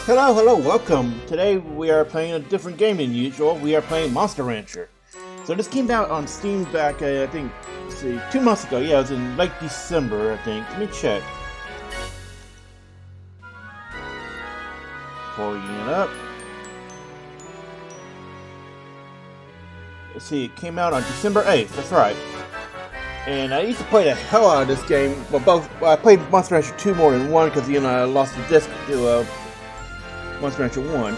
Hello, welcome. Today we are playing a different game than usual. We are playing Monster Rancher. So this came out on Steam back, I think, let's see, 2 months ago. Yeah, it was in late December, I think. Let me check. Pulling it up. Let's see, it came out on December 8th, that's right. And I used to play the hell out of this game. Well, I played Monster Rancher 2 more than 1 because, I lost the disc to Monster Rancher 1.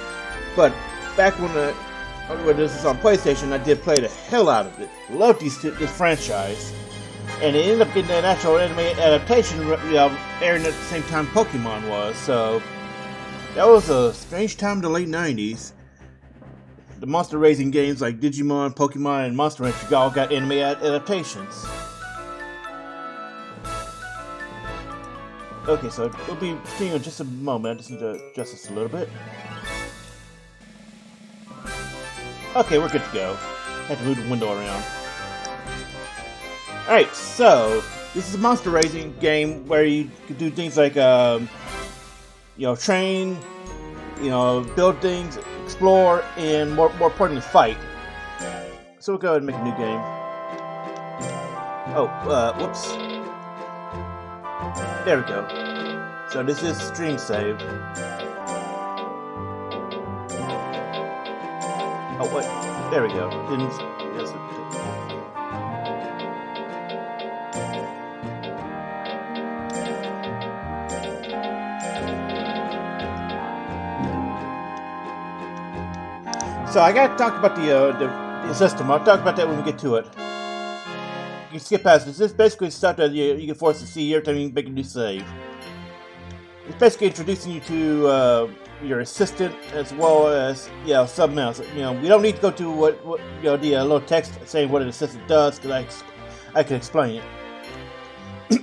But back when this was on PlayStation, I did play the hell out of it. Loved this franchise. And it ended up getting an actual anime adaptation airing at the same time Pokemon was. So that was a strange time in the late 90s. The monster raising games like Digimon, Pokemon, and Monster Rancher all got anime adaptations. Okay, so it'll be seeing in just a moment. I just need to adjust this a little bit. Okay, we're good to go. I have to move the window around. Alright, so this is a monster raising game where you can do things like, train, build things, explore, and more importantly, fight. So we'll go ahead and make a new game. Oh, whoops. There we go. So this is stream save. Oh, wait. There we go. Yes, so I gotta talk about the system. I'll talk about that when we get to it. You can skip past this. This is basically stuff that you get forced to see every time you make a new save. It's basically introducing you to your assistant as well as something else. We don't need to go to what the little text saying what an assistant does because I can explain it.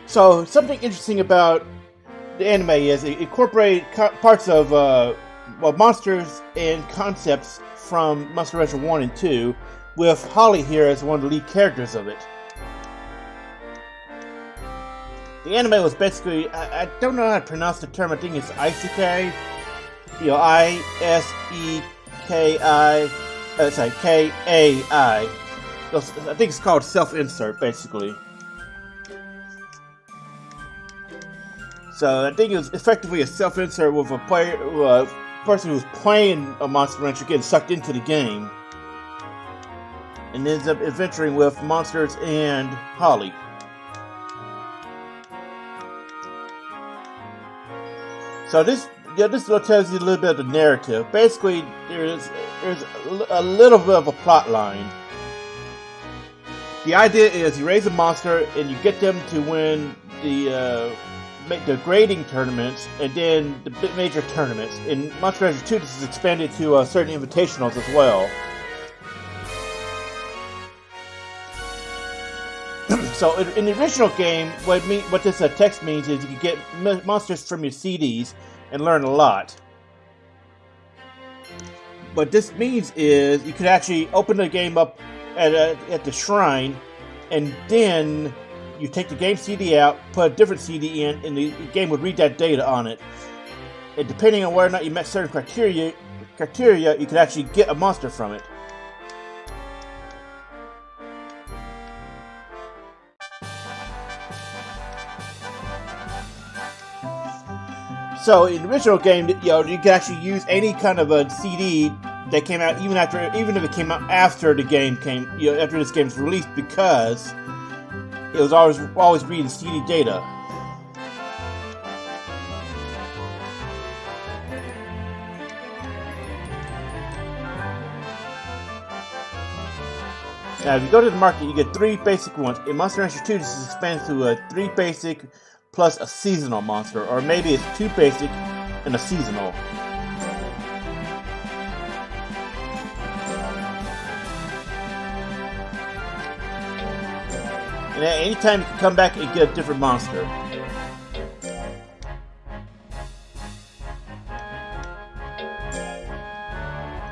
So something interesting about the anime is it incorporated parts of monsters and concepts from Monster Rancher 1 and 2. With Holly here as one of the lead characters of it. The anime was basically, I don't know how to pronounce the term, I think it's isekai. I-S-E-K-I, sorry, K-A-I. I think it's called self-insert, basically. So I think it was effectively a self-insert with a person who's playing a Monster Rancher getting sucked into the game. And ends up adventuring with monsters and Holly. So this tells you a little bit of the narrative. Basically, there's a little bit of a plot line. The idea is you raise a monster and you get them to win the grading tournaments and then the major tournaments. In Monster Rancher 2, this is expanded to certain invitationals as well. So in the original game, what this text means is you can get monsters from your CDs and learn a lot. What this means is you could actually open the game up at the shrine, and then you take the game CD out, put a different CD in, and the game would read that data on it. And depending on whether or not you met certain criteria, you could actually get a monster from it. So in the original game, you could actually use any kind of a CD that came out even if it came out after the game after this game's released, because it was always reading CD data. Now, if you go to the market, you get 3 basic ones. In Monster Rancher 2, this is expanded to 3 basic plus a seasonal monster, or maybe it's 2 basic and a seasonal. And at any time you can come back and get a different monster.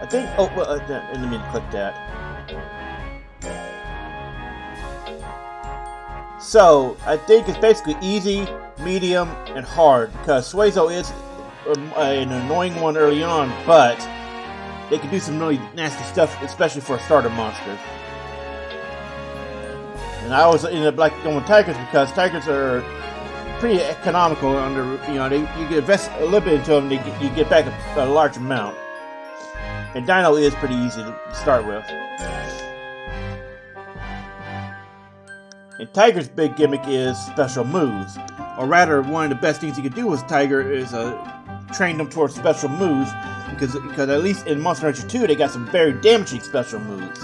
I think, let me click that. So, I think it's basically easy, medium, and hard, because Suezo is an annoying one early on, but they can do some really nasty stuff, especially for a starter monster. And I always ended up like going with tigers because tigers are pretty economical. You can invest a little bit into them, you get back a large amount. And Dino is pretty easy to start with. And Tiger's big gimmick is special moves. Or rather, one of the best things you can do with Tiger is train them towards special moves. Because at least in Monster Hunter 2, they got some very damaging special moves.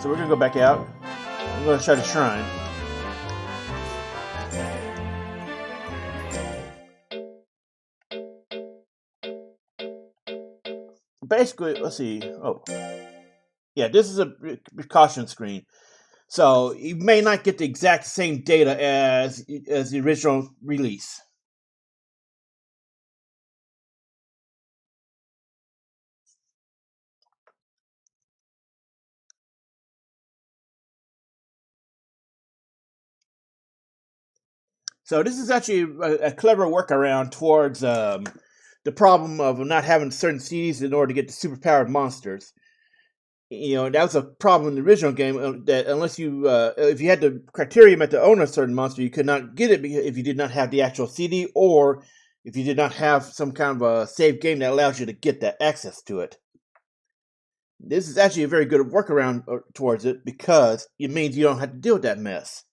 So we're going to go back out. I'm going to try the shrine. Basically, let's see. Oh. Yeah, this is a precaution screen. So you may not get the exact same data as the original release. So this is actually a clever workaround towards the problem of not having certain CDs in order to get the superpowered monsters. That was a problem in the original game, that unless if you had the criteria met to own a certain monster, you could not get it if you did not have the actual CD, or if you did not have some kind of a save game that allows you to get that access to it. This is actually a very good workaround towards it, because it means you don't have to deal with that mess.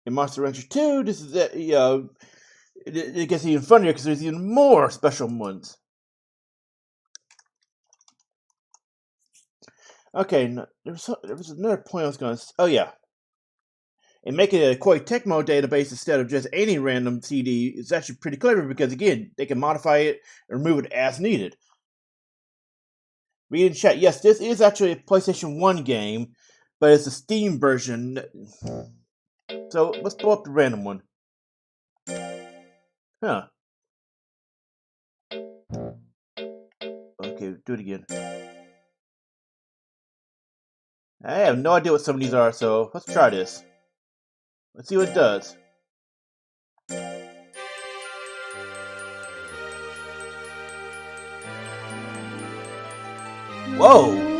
In Monster Hunter 2, this is it gets even funnier because there's even more special ones. Okay, there was another point I was going to... Oh, yeah. And making it a Koei Tecmo database instead of just any random CD is actually pretty clever because, again, they can modify it and remove it as needed. Read in chat. Yes, this is actually a PlayStation 1 game, but it's a Steam version. So let's pull up the random one. Huh. Okay, do it again. I have no idea what some of these are, so let's try this. Let's see what it does. Whoa!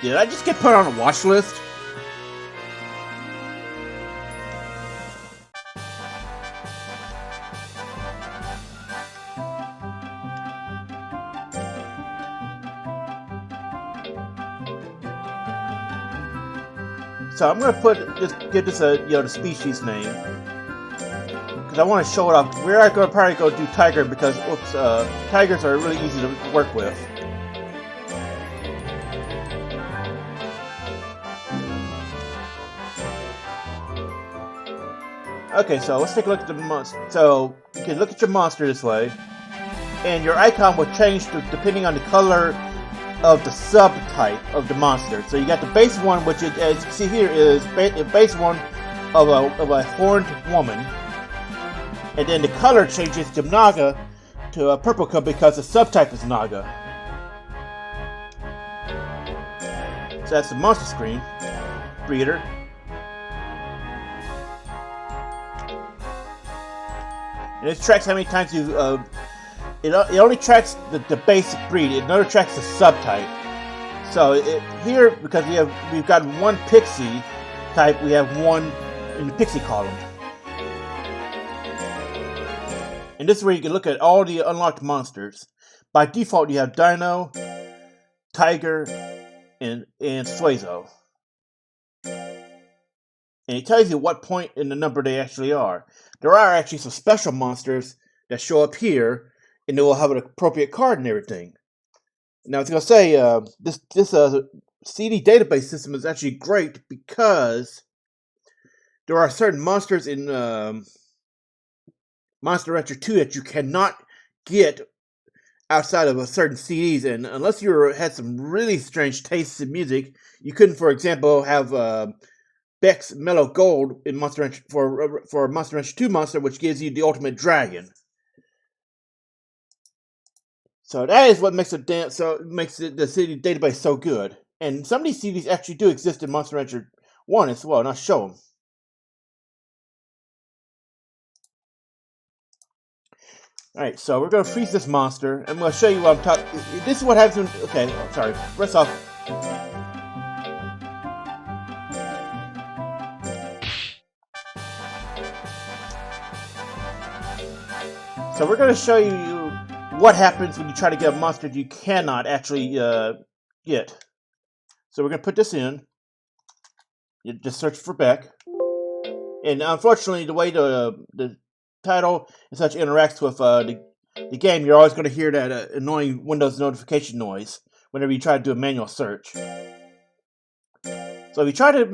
Did I just get put on a watch list? So I'm gonna give this the species name, because I want to show it off. We're gonna probably go do tiger because tigers are really easy to work with. Okay, so let's take a look at the monster. So you can look at your monster this way, and your icon will change depending on the color of the subtype of the monster. So you got the base one, which is, as you can see here, is the base one of a horned woman, and then the color changes to Naga to a purple color because the subtype is Naga. So that's the monster screen. Breeder. And it tracks how many times you it only tracks the basic breed. It never tracks the subtype. So here, because we've got one pixie type, we have one in the pixie column. And this is where you can look at all the unlocked monsters. By default, you have Dino, Tiger, and Suezo. And it tells you what point in the number they actually are. There are actually some special monsters that show up here, and they will have an appropriate card and everything. Now, I was going to say, this CD database system is actually great because there are certain monsters in Monster Hunter 2 that you cannot get outside of a certain CDs, and unless you had some really strange tastes in music, you couldn't, for example, have Beck's Mellow Gold in Monster Hunter for Monster Hunter 2 monster, which gives you the ultimate dragon. So that is what makes the CD database so good. And some of these CDs actually do exist in Monster Hunter one as well, and I'll show them. Alright, so we're going to freeze this monster. I'm going to show you what I'm talking. This is what happens when. Okay, sorry. First off. So we're going to show you what happens when you try to get a monster you cannot actually get. So we're going to put this in. You just search for Beck. And unfortunately, the way the title and such interacts with the game, you're always going to hear that annoying Windows notification noise whenever you try to do a manual search. So if you try to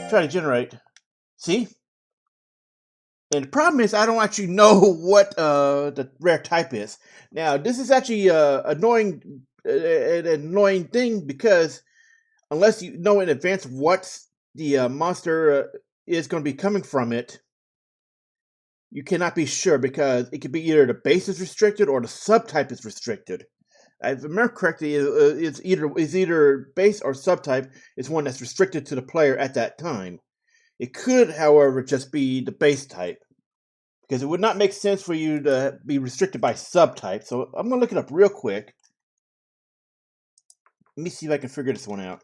try to generate, see? And the problem is I don't actually know what the rare type is. Now, this is actually an annoying thing because unless you know in advance what the monster is going to be coming from it, you cannot be sure because it could be either the base is restricted or the subtype is restricted. If I remember correctly, it's either base or subtype is one that's restricted to the player at that time. It could, however, just be the base type because it would not make sense for you to be restricted by subtype. So I'm going to look it up real quick. Let me see if I can figure this one out.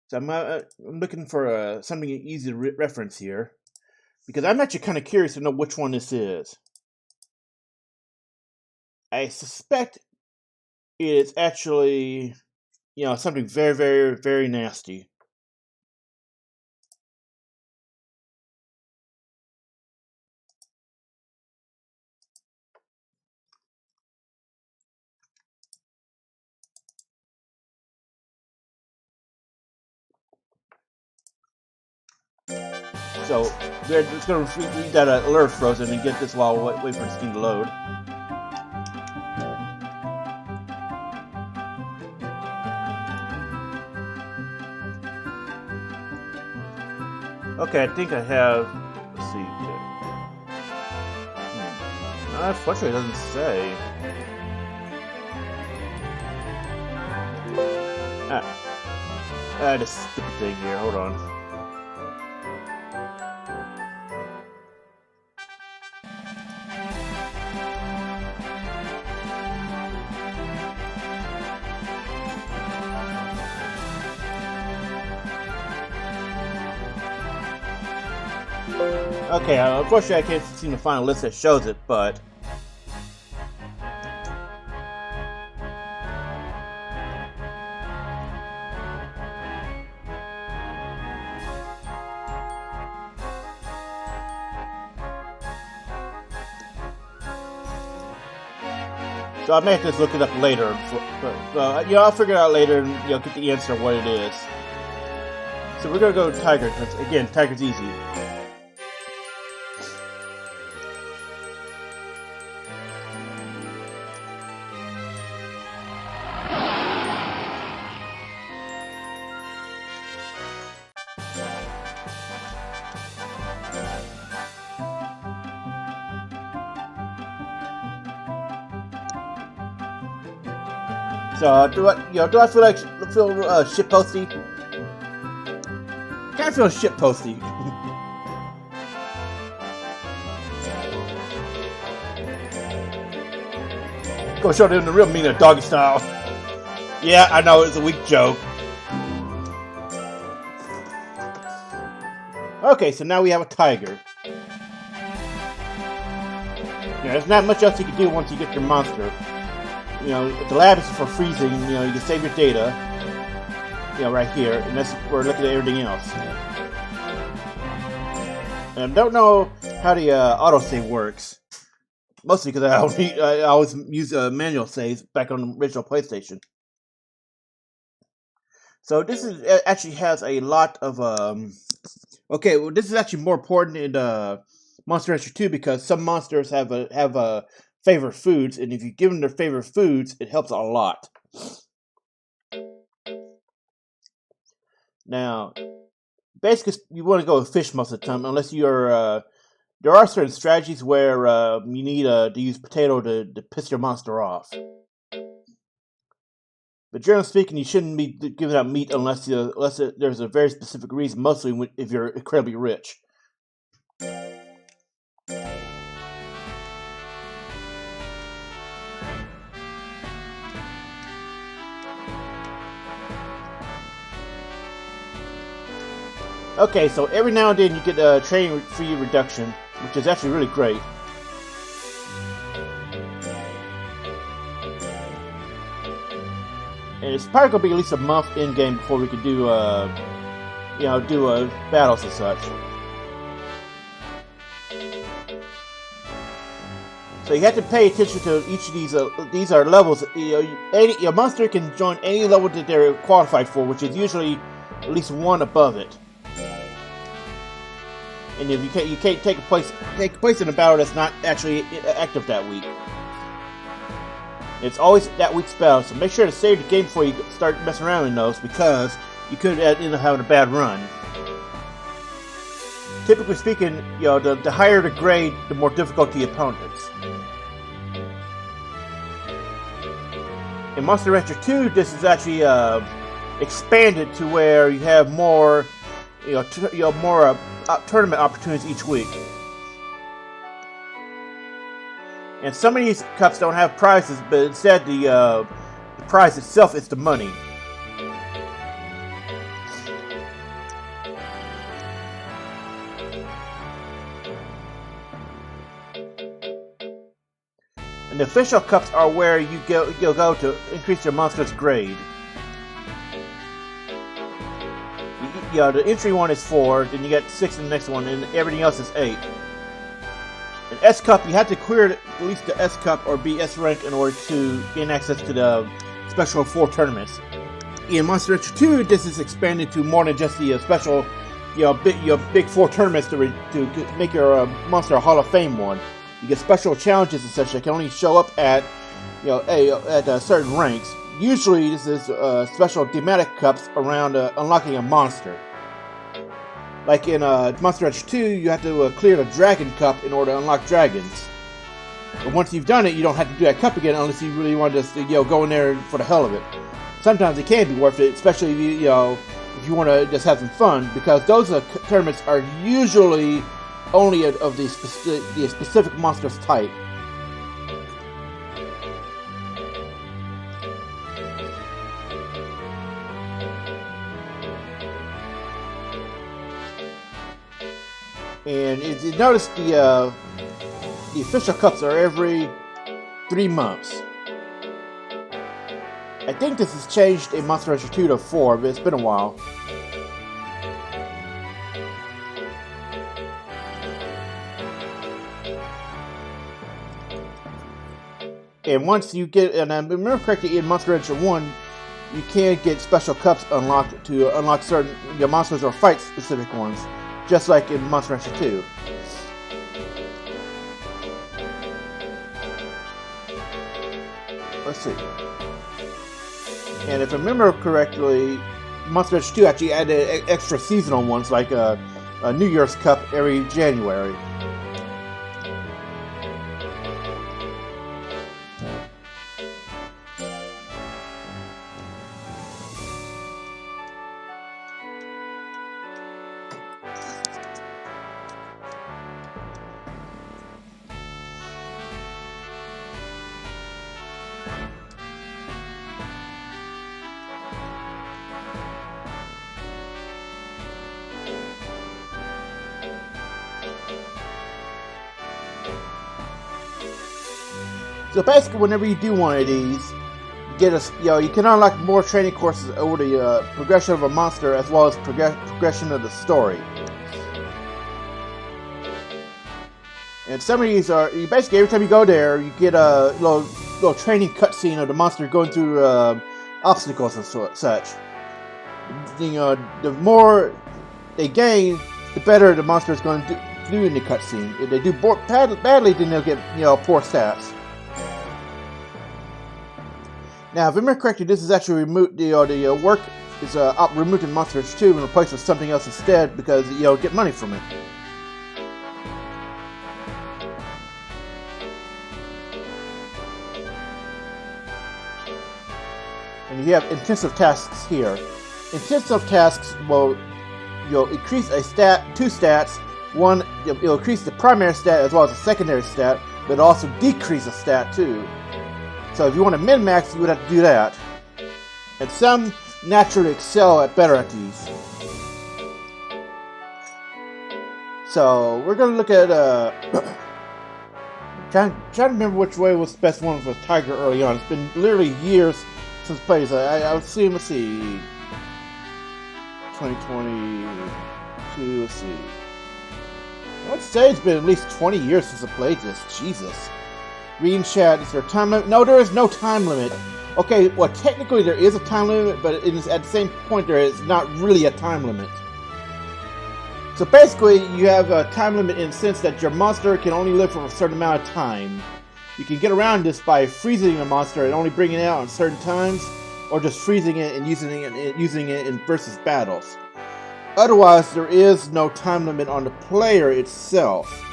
So I'm looking for something easy to reference here because I'm actually kind of curious to know which one this is. I suspect it's actually, something very, very, very nasty. So we're just going to leave that alert frozen and get this while we wait for this thing to load. Okay, I think I have. Let's see. Unfortunately, it doesn't say. This stupid thing here. Hold on. Okay, unfortunately I can't seem to find a list that shows it, but... So I may have to just look it up later, but I'll figure it out later and get the answer of what it is. So we're gonna go to Tiger, because again, Tiger's easy. So do I feel like shitposty? Kind of feel shitposty. Go show them the real meaning of doggy style. Yeah, I know it's a weak joke. Okay, so now we have a tiger. There's not much else you can do once you get your monster. The lab is for freezing, you can save your data, right here, and that's we're looking at everything else. And I don't know how the autosave works, mostly because I always use manual saves back on the original PlayStation. So this actually has a lot of okay, well, this is actually more important in Monster Hunter 2 because some monsters have favorite foods, and if you give them their favorite foods, it helps a lot. Now, basically you want to go with fish most of the time, unless you're. There are certain strategies where you need to use potato to piss your monster off. But generally speaking, you shouldn't be giving out meat unless there's a very specific reason. Mostly if you're incredibly rich. Okay, so every now and then you get a training fee reduction, which is actually really great. And it's probably gonna be at least a month in game before we can do battles and such. So you have to pay attention to each of these. These are levels. Your monster can join any level that they're qualified for, which is usually at least one above it. And if you can't take place in a battle that's not actually active that week. It's always that week's battle, so make sure to save the game before you start messing around in those, because you could end up having a bad run. Typically speaking, the higher the grade, the more difficult the opponents. In Monster Rancher 2, this is actually expanded to where you have more, tournament opportunities each week. And some of these cups don't have prizes, but instead the prize itself is the money. And the official cups are where you go to increase your monster's grade. The entry one is 4, then you get 6 in the next one, and everything else is 8. An S Cup, you have to clear at least the S Cup or be S rank in order to gain access to the special 4 tournaments. In Monster Rancher 2, this is expanded to more than just the special, big 4 tournaments to make your monster a Hall of Fame one. You get special challenges and such that can only show up at, certain ranks. Usually, this is special thematic cups around unlocking a monster. Like in Monster Rancher 2, you have to clear the Dragon Cup in order to unlock dragons. But once you've done it, you don't have to do that cup again unless you really want to just, go in there for the hell of it. Sometimes it can be worth it, especially if you want to just have some fun, because those tournaments are usually only of the specific monster's type. And if you notice, the official cups are every 3 months. I think this has changed in Monster Rancher 2 to 4, but it's been a while. And once you get, and I remember correctly, in Monster Rancher 1, you can get special cups unlocked to unlock certain monsters or fight specific ones. Just like in Monster Rancher 2. Let's see. And if I remember correctly, Monster Rancher 2 actually added extra seasonal ones, like a New Year's Cup every January. So basically, whenever you do one of these, you can unlock more training courses over the progression of a monster as well as progression of the story. And some of these are basically every time you go there, you get a little training cutscene of the monster going through obstacles and such. The more they gain, the better the monster is going to do in the cutscene. If they do badly, then they'll get poor stats. Now, if I remember correctly, this is actually removed the removing monsters too and replace with something else instead because get money from it. And you have intensive tasks here. Intensive tasks will increase two stats. One, it'll increase the primary stat as well as the secondary stat, but it'll also decrease a stat too. So if you want to min-max, you would have to do that. And some naturally excel better at these. So we're going to look at trying to remember which way was the best one for Tiger early on. It's been literally years since played. So I would see. Let's see, 2022. Let's see. I'd say it's been at least 20 years since I played this. Jesus. Reading chat. Is there a time limit? No, there is no time limit. Okay, well, technically there is a time limit, but at the same point there is not really a time limit. So basically, you have a time limit in the sense that your monster can only live for a certain amount of time. You can get around this by freezing a monster and only bringing it out at certain times, or just freezing it and using it in versus battles. Otherwise, there is no time limit on the player itself.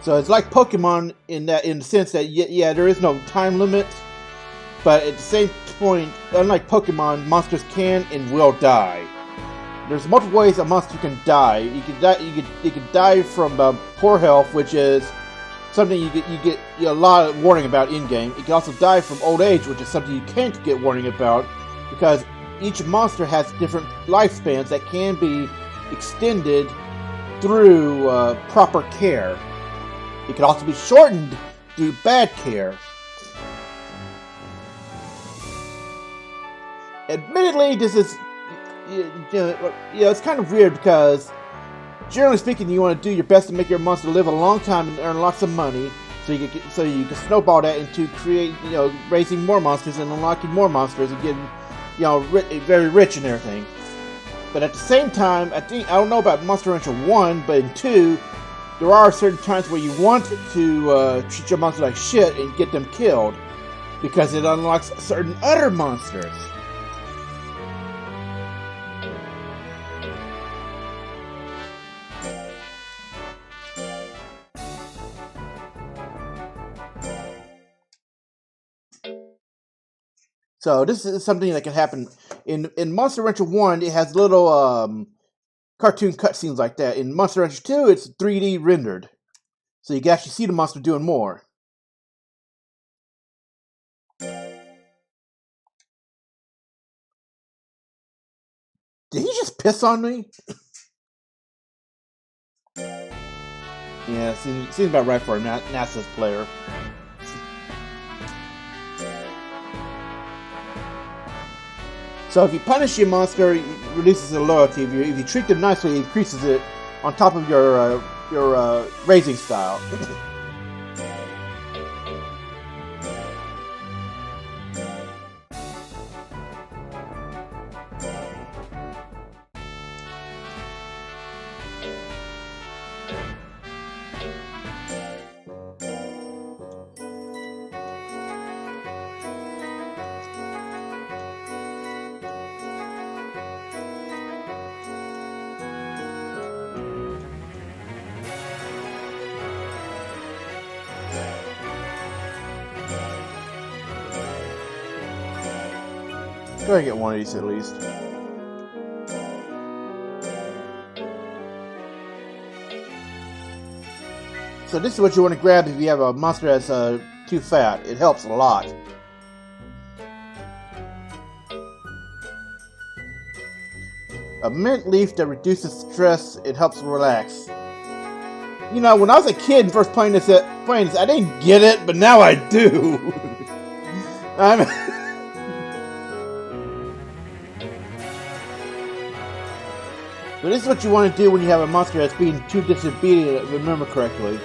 So it's like Pokemon in the sense that yeah, there is no time limit, but at the same point, unlike Pokemon, monsters can and will die. There's multiple ways a monster can die. You can die from poor health, which is something you get a lot of warning about in game. You can also die from old age, which is something you can't get warning about because each monster has different lifespans that can be extended through proper care. It can also be shortened through bad care. Admittedly, this is, it's kind of weird because, generally speaking, you want to do your best to make your monster live a long time and earn lots of money, so you can snowball that into raising more monsters and unlocking more monsters and getting, very rich and everything. But at the same time, I don't know about Monster Rancher 1, but in 2, there are certain times where you want to treat your monster like shit and get them killed, because it unlocks certain other monsters. So this is something that can happen in Monster Rancher 1. It has little cartoon cutscenes like that. In Monster Rancher 2, it's 3D rendered, so you can actually see the monster doing more. Did he just piss on me? Yeah, seems about right for a NASA's player. So if you punish your monster, it reduces the loyalty. If you treat them nicely, it increases it on top of your raising style. Go ahead and get one of these at least. So this is what you want to grab if you have a monster that's too fat. It helps a lot. A mint leaf that reduces stress. It helps relax. When I was a kid and first playing this, I didn't get it, but now I do. So this is what you want to do when you have a monster that's being too disobedient, if I remember correctly.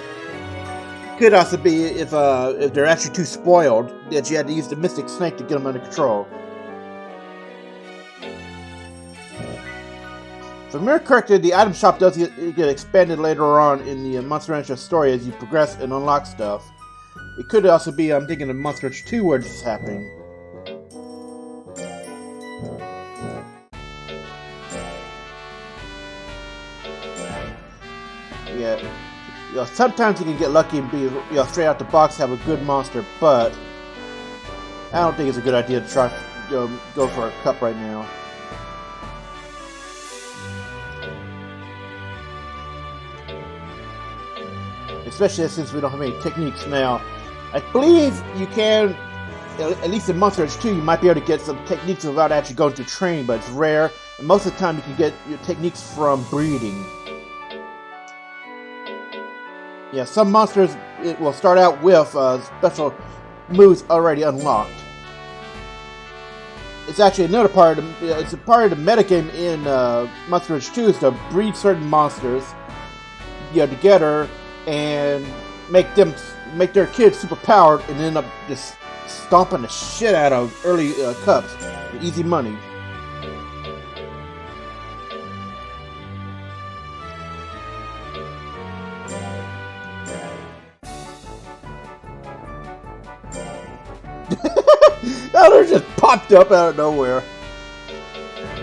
Could also be if they're actually too spoiled, that you had to use the Mystic Snake to get them under control. If I remember correctly, the item shop does get expanded later on in the Monster Rancher story as you progress and unlock stuff. It could also be, I'm thinking of Monster Hunter 2 where this is happening. Yeah, sometimes you can get lucky and be, straight out the box have a good monster, but I don't think it's a good idea to try go for a cup right now. Especially since we don't have any techniques now. I believe you can, at least in Monster Hunter 2, you might be able to get some techniques without actually going to training, but it's rare. And most of the time you can get your techniques from breeding. Yeah, some monsters it will start out with special moves already unlocked. It's actually another part of the, it's a part of the metagame in Monster Hunter 2 is to breed certain monsters, together and make their kids super powered and end up just stomping the shit out of early cubs for easy money. They're just popped up out of nowhere.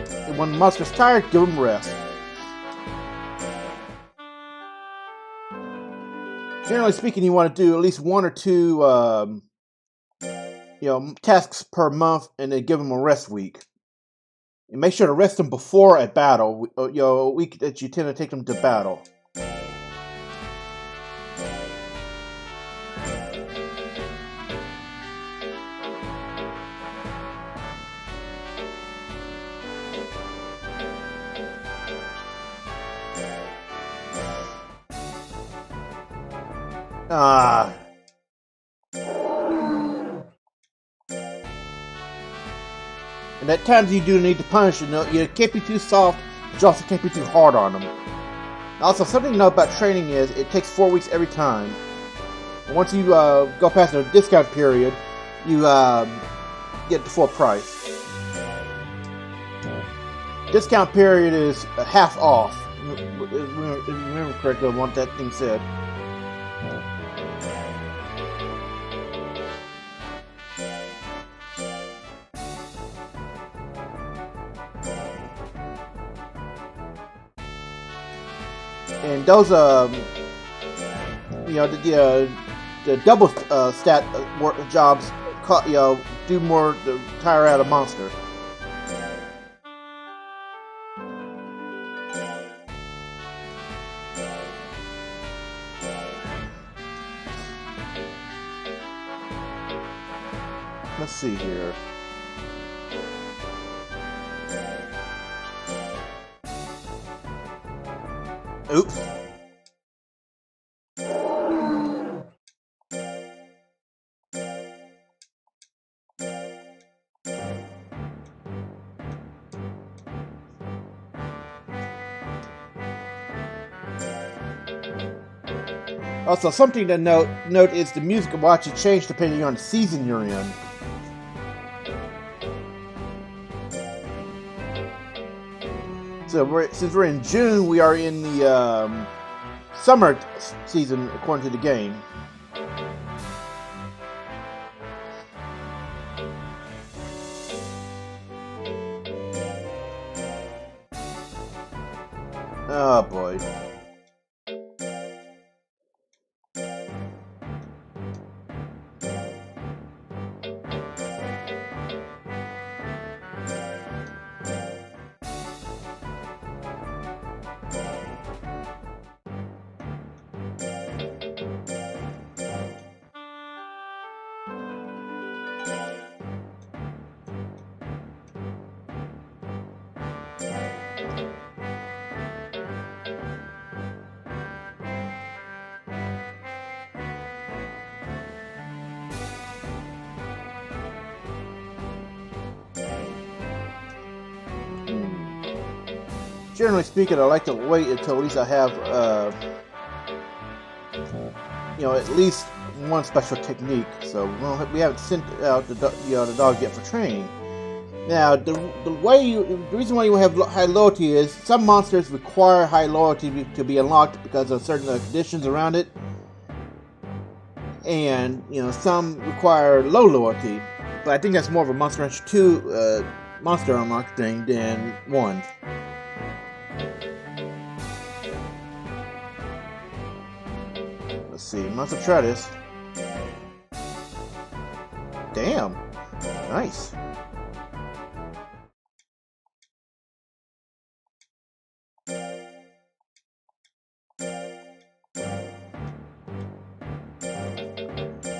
And when the monster's tired, give them rest. Generally speaking, you want to do at least 1 or 2, tasks per month, and then give them a rest week. And make sure to rest them before a battle, a week that you tend to take them to battle. And at times you do need to punish them. You can't be too soft, but you also can't be too hard on them. Also, something to know about training is it takes 4 weeks every time. And once you go past the discount period, you get the full price. Discount period is half off. If you remember correctly what that thing said. And those, the double stat jobs, do more to tire out a monster. Let's see here. Oops. Also, something to note is the music will actually change depending on the season you're in. So since we're in June, we are in the summer season according to the game. Oh boy. Generally speaking, I like to wait until at least I have, at least one special technique. So we haven't sent out the dog yet for training. Now, the reason why you have high loyalty is some monsters require high loyalty to be unlocked because of certain conditions around it. and some require low loyalty. But I think that's more of a Monster Hunter 2 monster unlock thing than 1. Let's see. Must have tried this. Damn. Nice.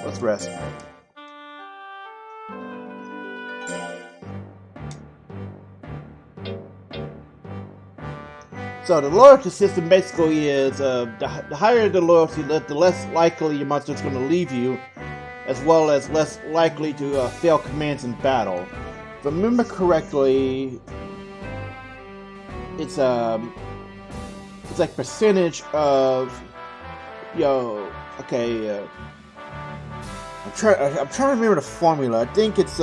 Let's rest. So the loyalty system basically is the higher the loyalty, the less likely your monster is going to leave you, as well as less likely to fail commands in battle. If I remember correctly, it's like percentage of okay. I'm trying to remember the formula. I think it's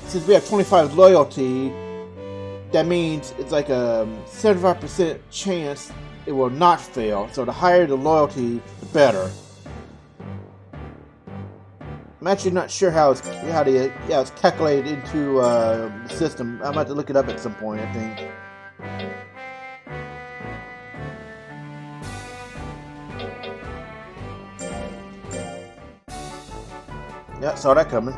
since we have 25 loyalty, that means it's like a 75% chance it will not fail. So the higher the loyalty, the better. I'm actually not sure how it's calculated into the system. I'm about to look it up at some point, I think. Yeah, saw that coming.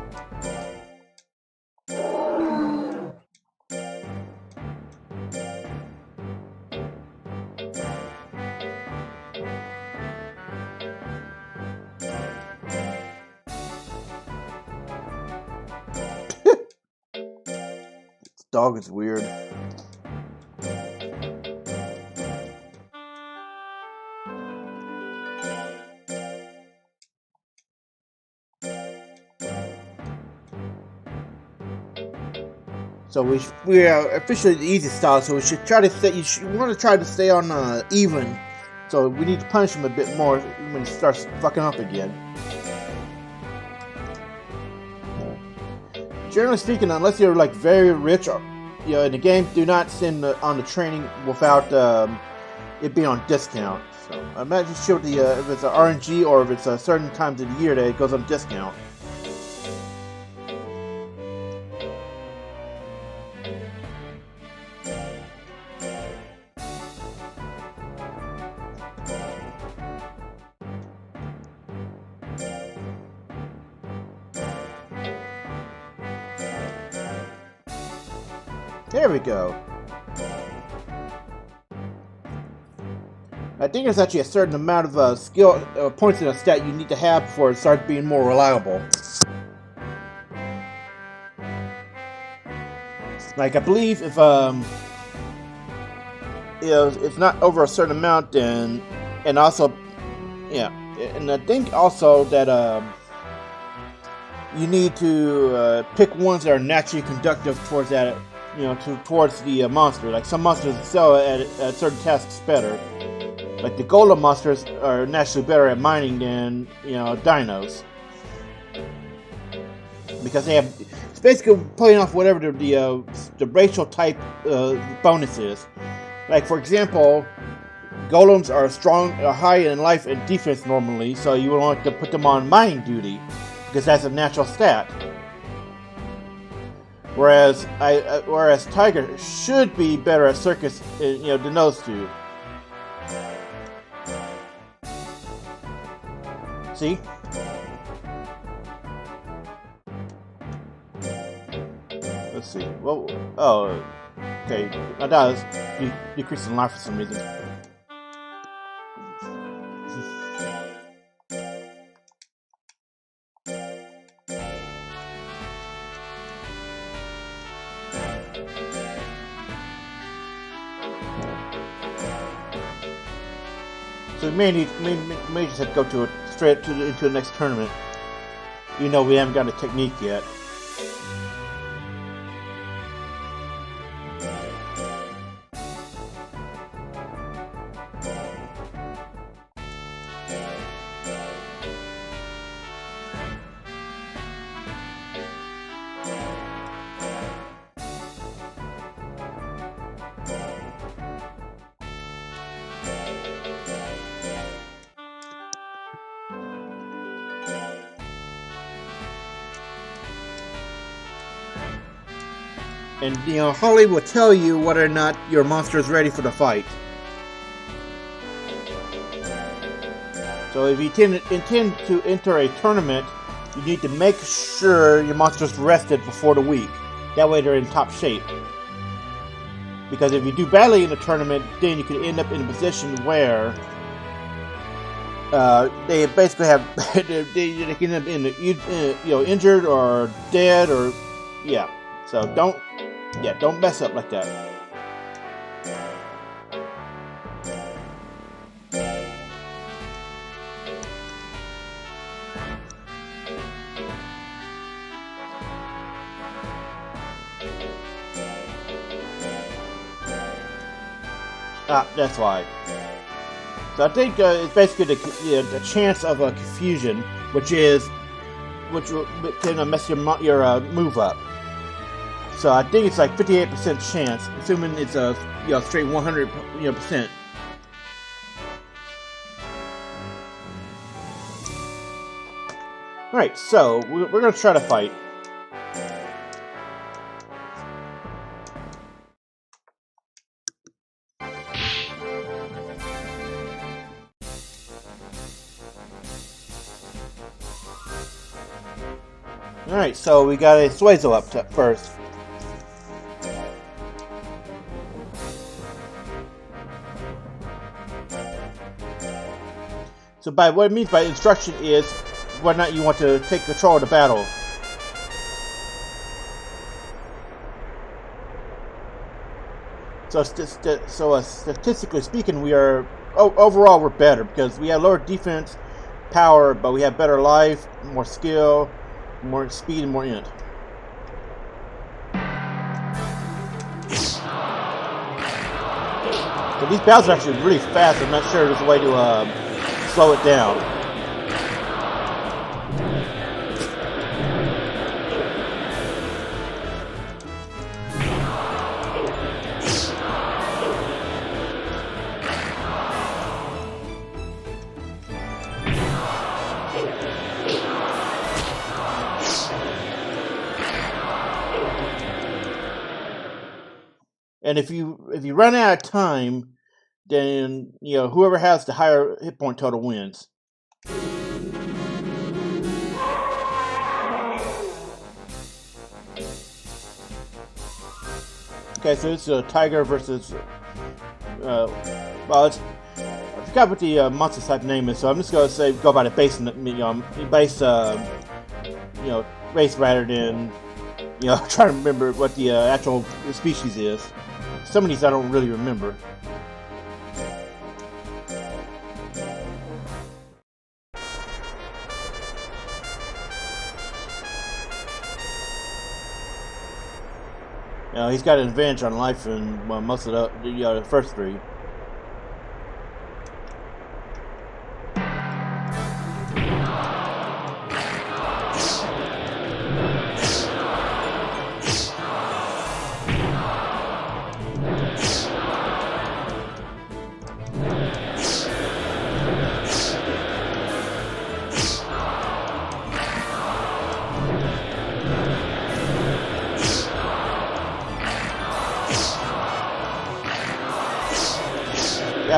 This dog is weird. So we are officially the easy style. So we should try to stay. We want to try to stay on even. So we need to punish him a bit more when he starts fucking up again. Generally speaking, unless you're like very rich, or in the game, do not send on the training without it being on discount. So I'm not just sure if it's an RNG or if it's a certain times of the year that it goes on discount. There we go. I think there's actually a certain amount of skill points in a stat you need to have before it starts being more reliable. Like I believe if it's not over a certain amount, then and also and I think also that you need to pick ones that are naturally conductive towards that. Towards the monster. Like some monsters excel at certain tasks better. Like the golem monsters are naturally better at mining than dinos, because they have. It's basically playing off whatever the racial type bonus is. Like for example, golems are high in life and defense normally, so you would want to put them on mining duty because that's a natural stat. Whereas Tiger should be better at circus, than those two. See? Let's see. Well, okay. My dad is decreasing life for some reason. So we may just have to go straight into the next tournament. We haven't got a technique yet. And, you know, Holly will tell you whether or not your monster is ready for the fight. So if you intend to enter a tournament, you need to make sure your monster's rested before the week. That way they're in top shape. Because if you do badly in the tournament, then you can end up in a position where they basically have they can end up in injured or dead or yeah. So don't mess up like that. That's why. So I think it's basically the chance of a confusion, which can mess your move up. So I think it's like 58% chance, assuming it's a straight 100% All right, so we're gonna try to fight. Alright, so we got a Suezo up first. So what it means by instruction is whether or not you want to take control of the battle. So statistically speaking, overall we're better because we have lower defense power, but we have better life, more skill, more speed, and more int. So these battles are actually really fast. I'm not sure there's a way to slow it down. And if you run out of time, then whoever has the higher hit point total wins. Okay, so it's a tiger versus. I forgot what the monster type name is, so I'm just gonna go by the base, race rather than trying to remember what the actual species is. Some of these I don't really remember. He's got an advantage on life in most of the first three.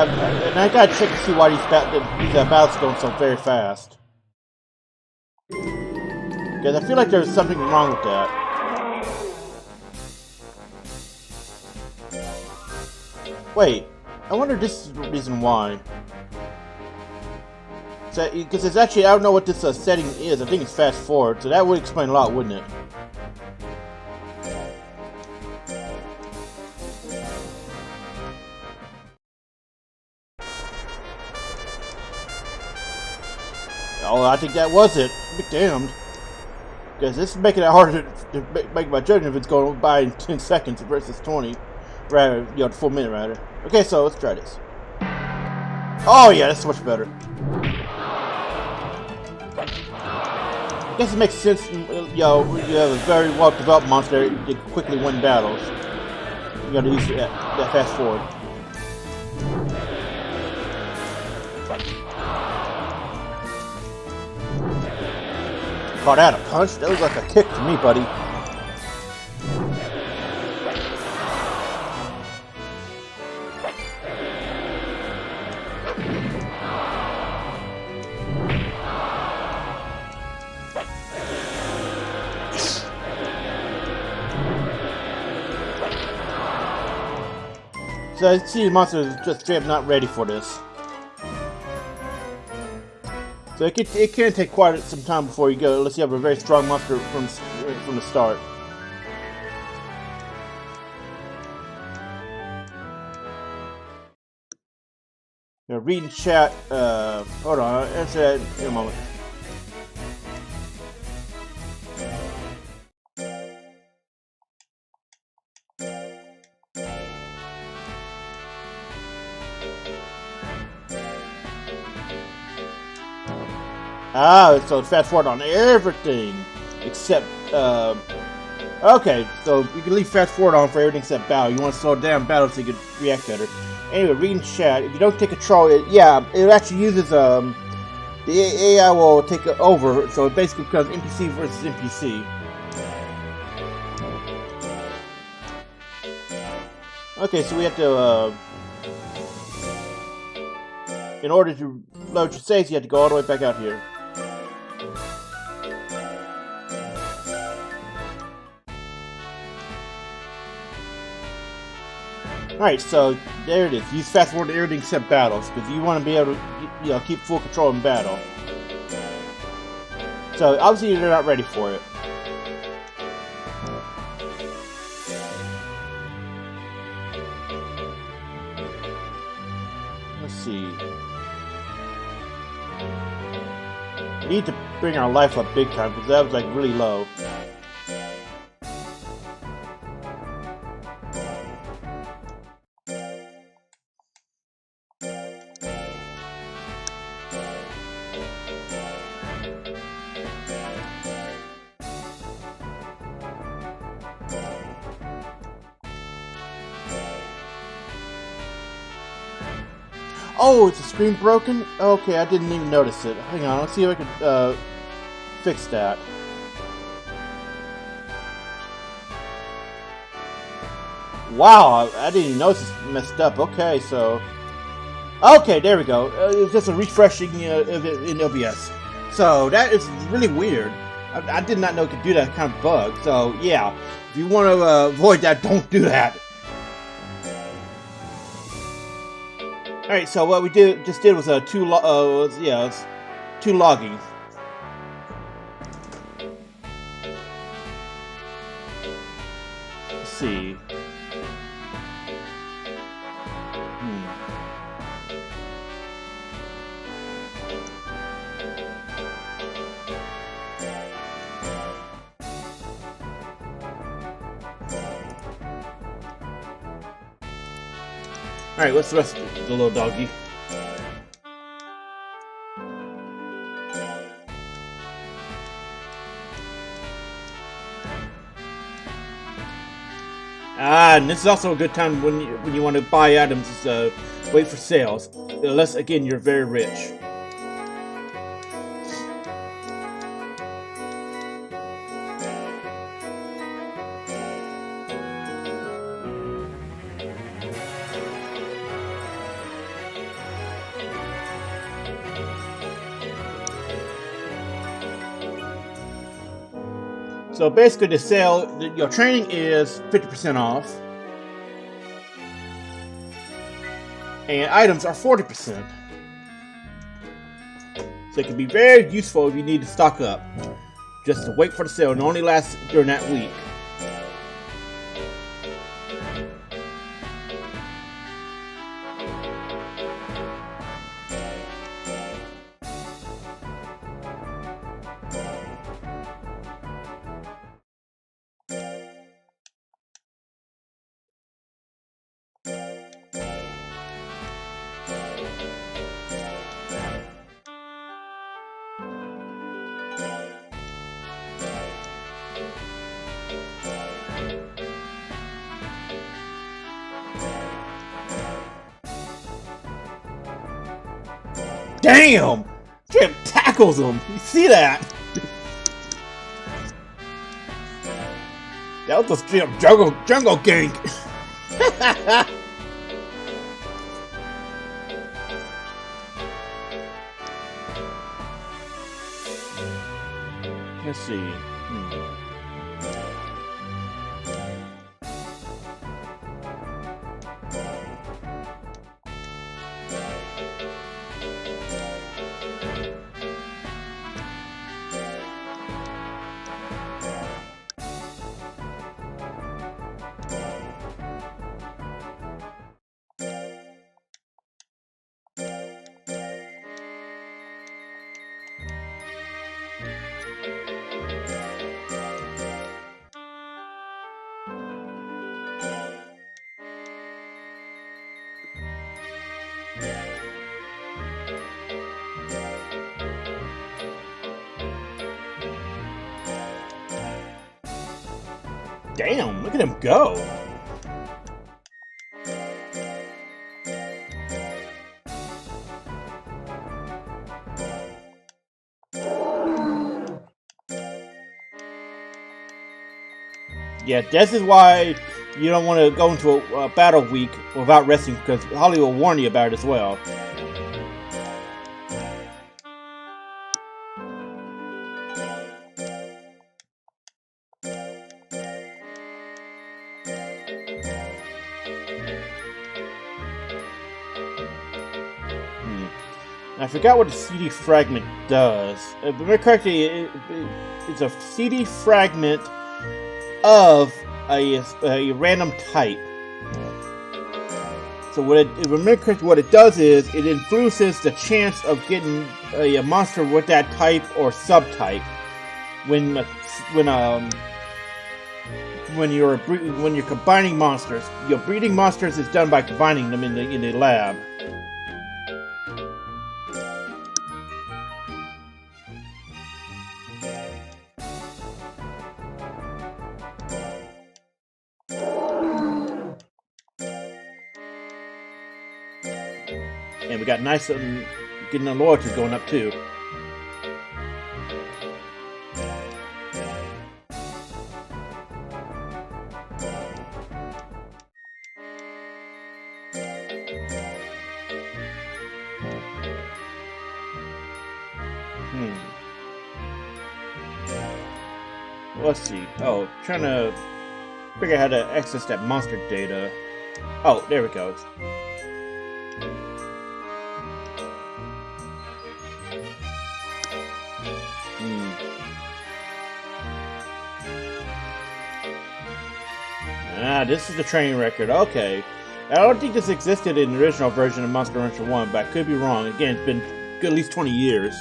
And I gotta check to see why these battles are going so very fast. Because I feel like there's something wrong with that. Wait, I wonder if this is the reason why. Because it's actually, I don't know what this setting is. I think it's fast forward, so that would explain a lot, wouldn't it? Oh, I think that was it. Be damned. Because this is making it harder to make my judgment if it's going by in 10 seconds versus 20. Rather, the full minute, rather. Okay, so let's try this. Oh, yeah, that's much better. I guess it makes sense, you have a very well-developed monster that quickly win battles. You gotta use that fast forward. Caught out a punch? That was like a kick to me, buddy. So I see the monster is just straight up not ready for this. So it can take quite some time before you go, unless you have a very strong monster from the start. Reading chat. Hold on, I'll answer that in a moment. Ah, so fast forward on everything except. Okay, so you can leave fast forward on for everything except battle. You want to slow down battle so you can react better. Anyway, reading chat. If you don't take control, it actually uses the AI will take over, so it basically becomes NPC versus NPC. Okay, so we have to in order to load your saves, you have to go all the way back out here. Alright, so there it is. Use fast forward to everything except battles, because you want to be able to keep full control in battle. So obviously they're not ready for it. Let's see. We need to bring our life up big time, because that was like really low. Oh, it's a screen broken? Okay, I didn't even notice it. Hang on, let's see if I can fix that. Wow, I didn't even notice it's messed up. Okay, so... Okay, there we go. It's just a refreshing in OBS. So, that is really weird. I did not know it could do that kind of bug. So, yeah, if you want to avoid that, don't do that. Alright, so what we just did was two logging. Let's see. Alright, what's the rest of the little doggy? Ah, and this is also a good time when you want to buy items, is wait for sales. Unless, again, you're very rich. So basically, the sale, your training is 50% off, and items are 40%. So it can be very useful if you need to stock up. Just to wait for the sale, and only lasts during that week. Damn! Jim tackles him! You see that? That was a straight up jungle gank! Let's see. Damn, look at him go. Yeah, this is why you don't want to go into a battle week without resting, because Holly will warn you about it as well. I forgot what a CD fragment does. If I remember correctly, it's a CD fragment of a random type. So what it does is it influences the chance of getting a monster with that type or subtype when you're combining monsters. Breeding monsters is done by combining them in the lab. And we got nice getting the loyalty going up too. Let's see. Oh, trying to figure out how to access that monster data. Oh, there we go. This is the training record. Okay. I don't think this existed in the original version of Monster Rancher 1, but I could be wrong. Again, it's been at least 20 years.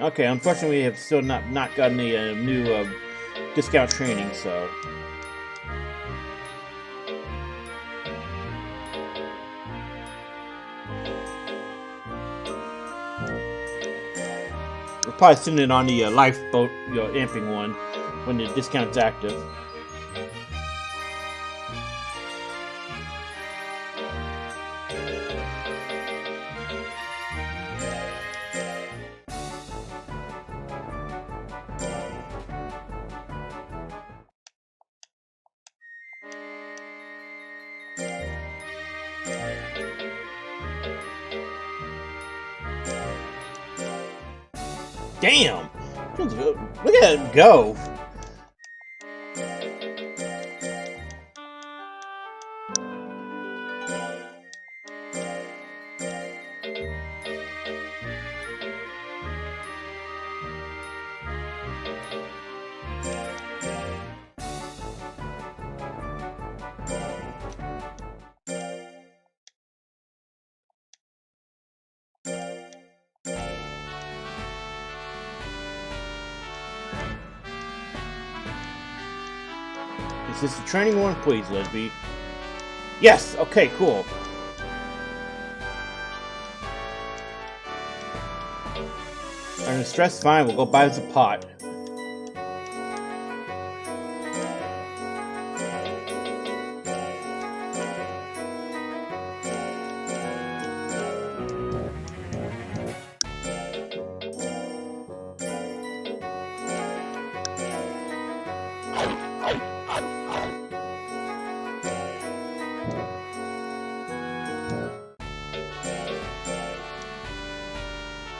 Okay, unfortunately, we have still not gotten a new discount training, so. We're probably sending it on the lifeboat, amping one, when the discount's active. Damn! Look at it go! Is this the training one? Please, Lesby. Yes! Okay, cool. Under stress, fine. We'll go buy us a pot.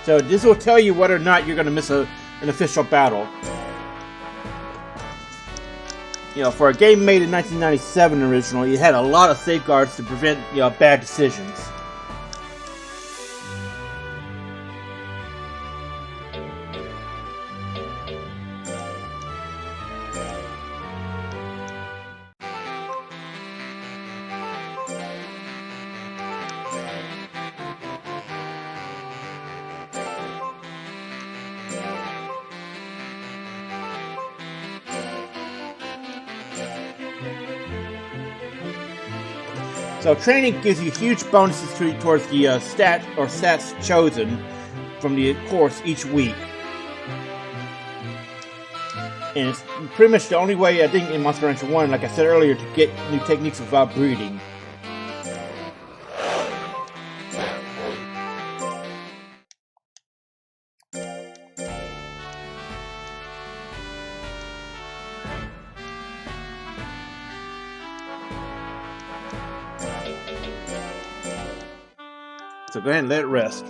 So this will tell you whether or not you're going to miss an official battle. For a game made in 1997 original, you had a lot of safeguards to prevent bad decisions. So training gives you huge bonuses towards the stats chosen from the course each week. And it's pretty much the only way, I think, in Monster Rancher 1, like I said earlier, to get new techniques without breeding. So go ahead and let it rest.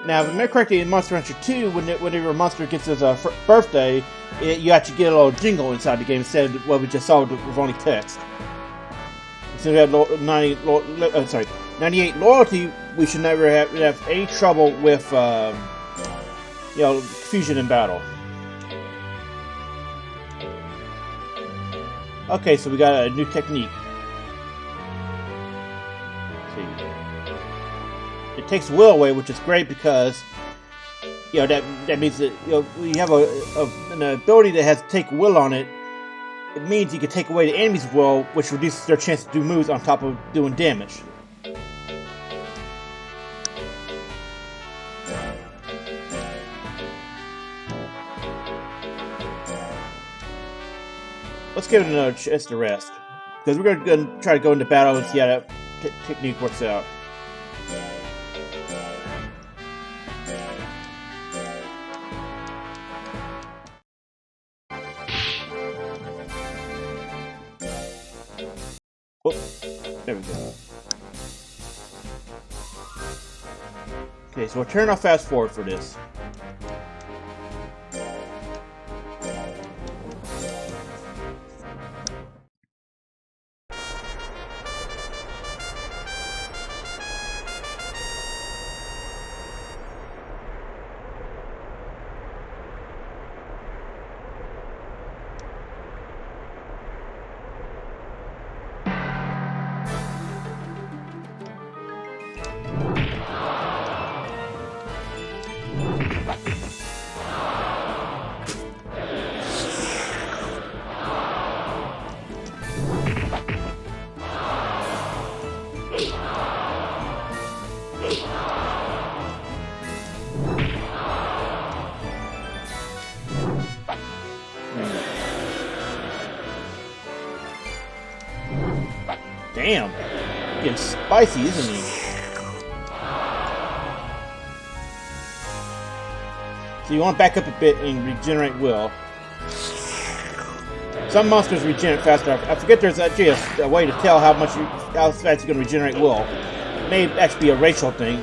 Now, if I remember correctly, in Monster Rancher 2, whenever a monster gets his birthday, you actually get a little jingle inside the game instead of what we just saw with only text. Since we have 98 loyalty, we should never have any trouble with confusion in battle. Okay, so we got a new technique. It takes will away, which is great because that means that when you have an ability that has take will on it, it means you can take away the enemy's will, which reduces their chance to do moves on top of doing damage. Let's give it another chance to rest, because we're going to try to go into battle and see how that technique works out. Oh, there we go. Okay, so we'll turn off fast forward for this. Damn, getting spicy, isn't he? So you want to back up a bit and regenerate will. Some monsters regenerate faster. I forget there's actually a way to tell how fast you're going to regenerate will. It may actually be a racial thing,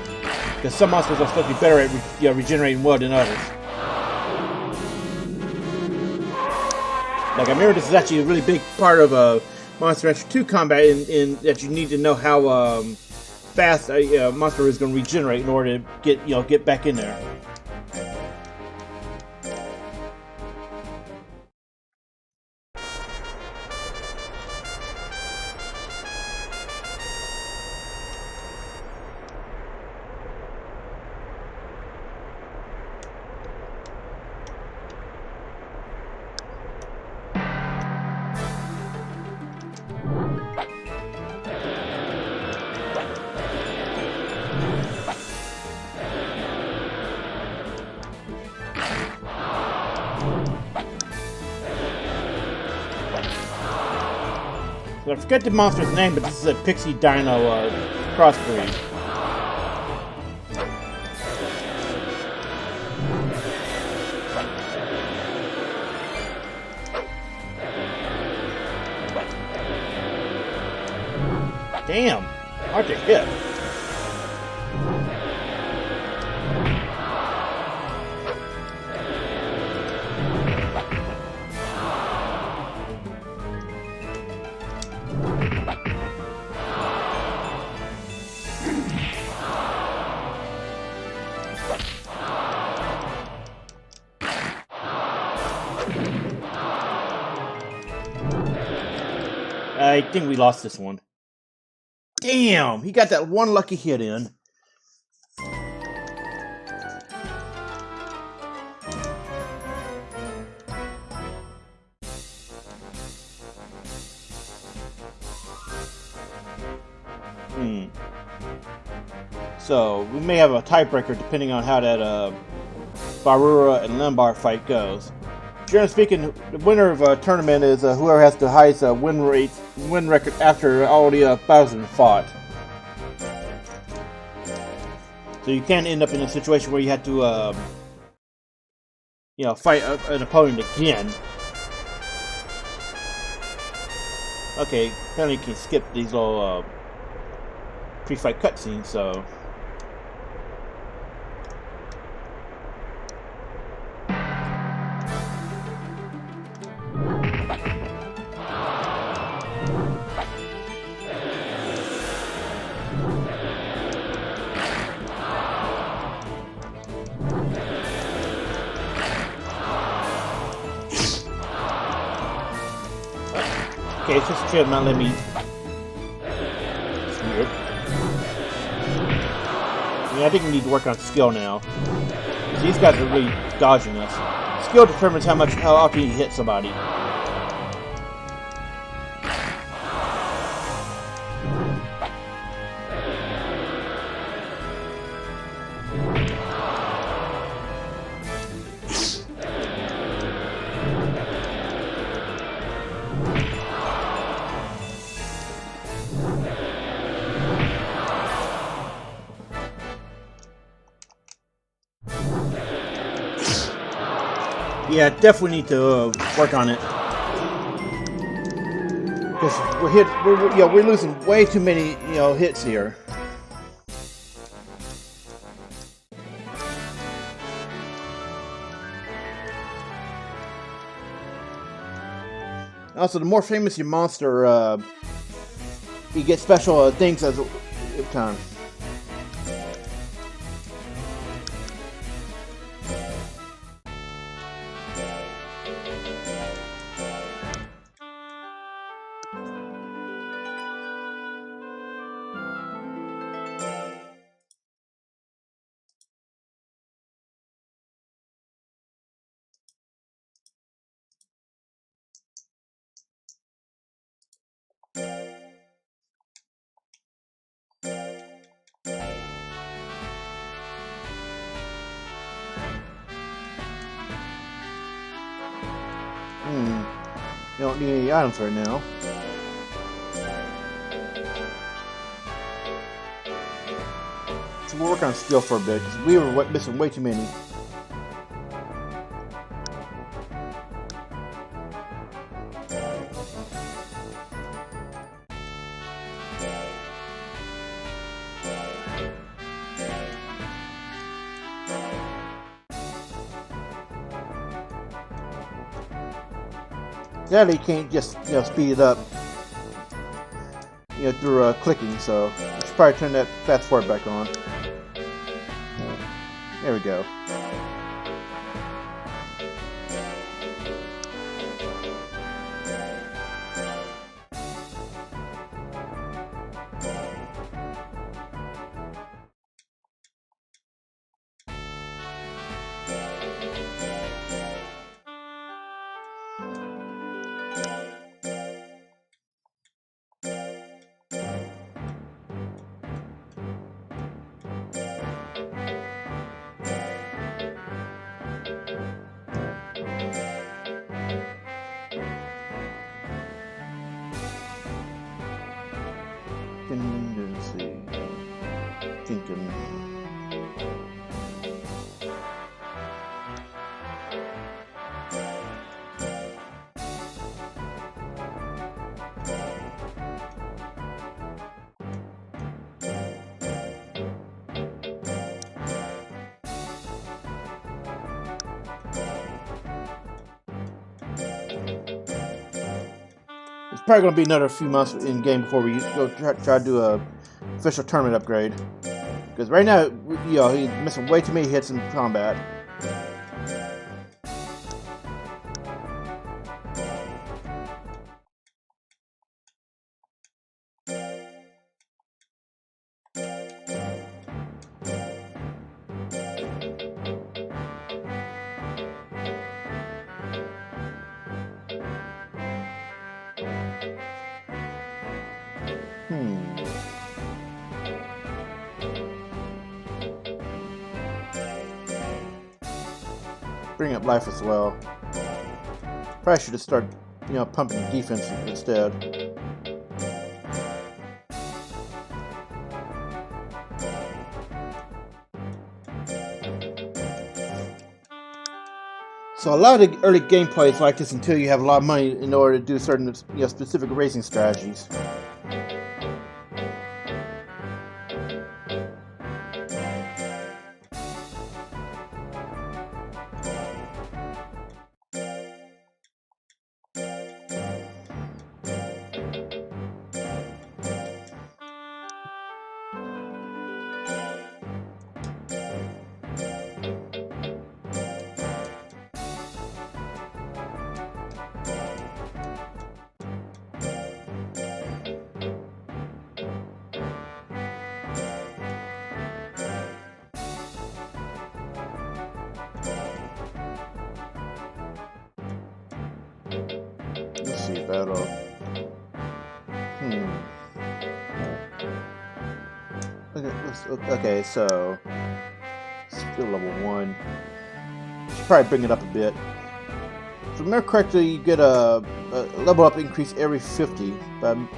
because some monsters are supposed to be better at regenerating will than others. Like I remember, this is actually a really big part of Monster Rancher 2 combat in that you need to know how fast a monster is going to regenerate in order to get back in there. I forget the monster's name, but this is a Pixie Dino crossbreed. Damn, hard to hit. I think we lost this one. Damn, he got that one lucky hit in. So we may have a tiebreaker depending on how that Barura and Limbar fight goes. Generally speaking, the winner of a tournament is whoever has the highest win record after all the battles have been fought. So you can't end up in a situation where you have to, fight an opponent again. Okay, apparently you can skip these little pre-fight cutscenes, so. Okay, it's just chill, not let me. It's weird. I think we need to work on skill now. These guys are really dodging us. Skill determines how often you hit somebody. Yeah, definitely need to work on it because we're losing way too many hits here. Also, the more famous your monster, you get special things as time. You don't need any items right now. So we'll work on skill for a bit, because we were missing way too many. Sadly, you can't just speed it up through clicking, so we should probably turn that fast forward back on. There we go. Let's see. Thinking. It's probably going to be another few months in game before we go try to do a official tournament upgrade. Because right now, he's missing way too many hits in combat. bring up life as well. Probably should have started, you know, pumping the defense instead. So a lot of the early gameplay is like this until you have a lot of money in order to do certain, you know, specific racing strategies. Let's see, battle. Okay, so skill level 1. Should probably bring it up a bit. If I remember correctly, you get a level up increase every 50, but I'm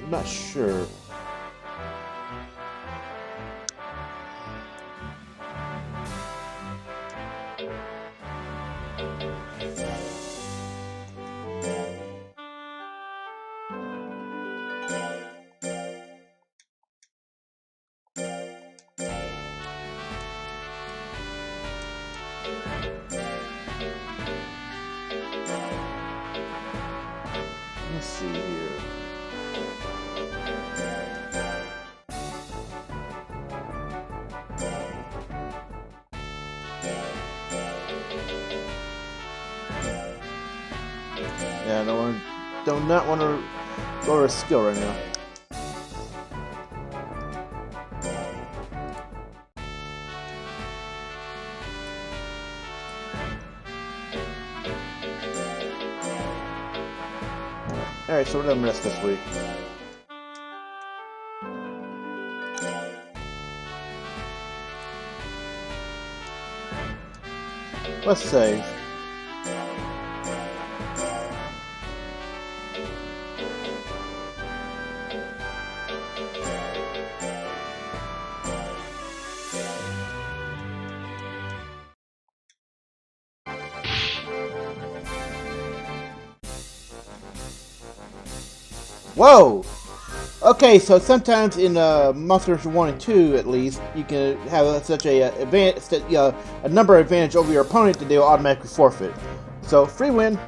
not sure. Let's see here. Yeah, do not want to lower a skill right now. Alright, so we're done rest this week. Let's save. Whoa! Okay, so sometimes in Monster Hunter 1 and 2, at least, you can have such a number advantage over your opponent that they will automatically forfeit. So, free win.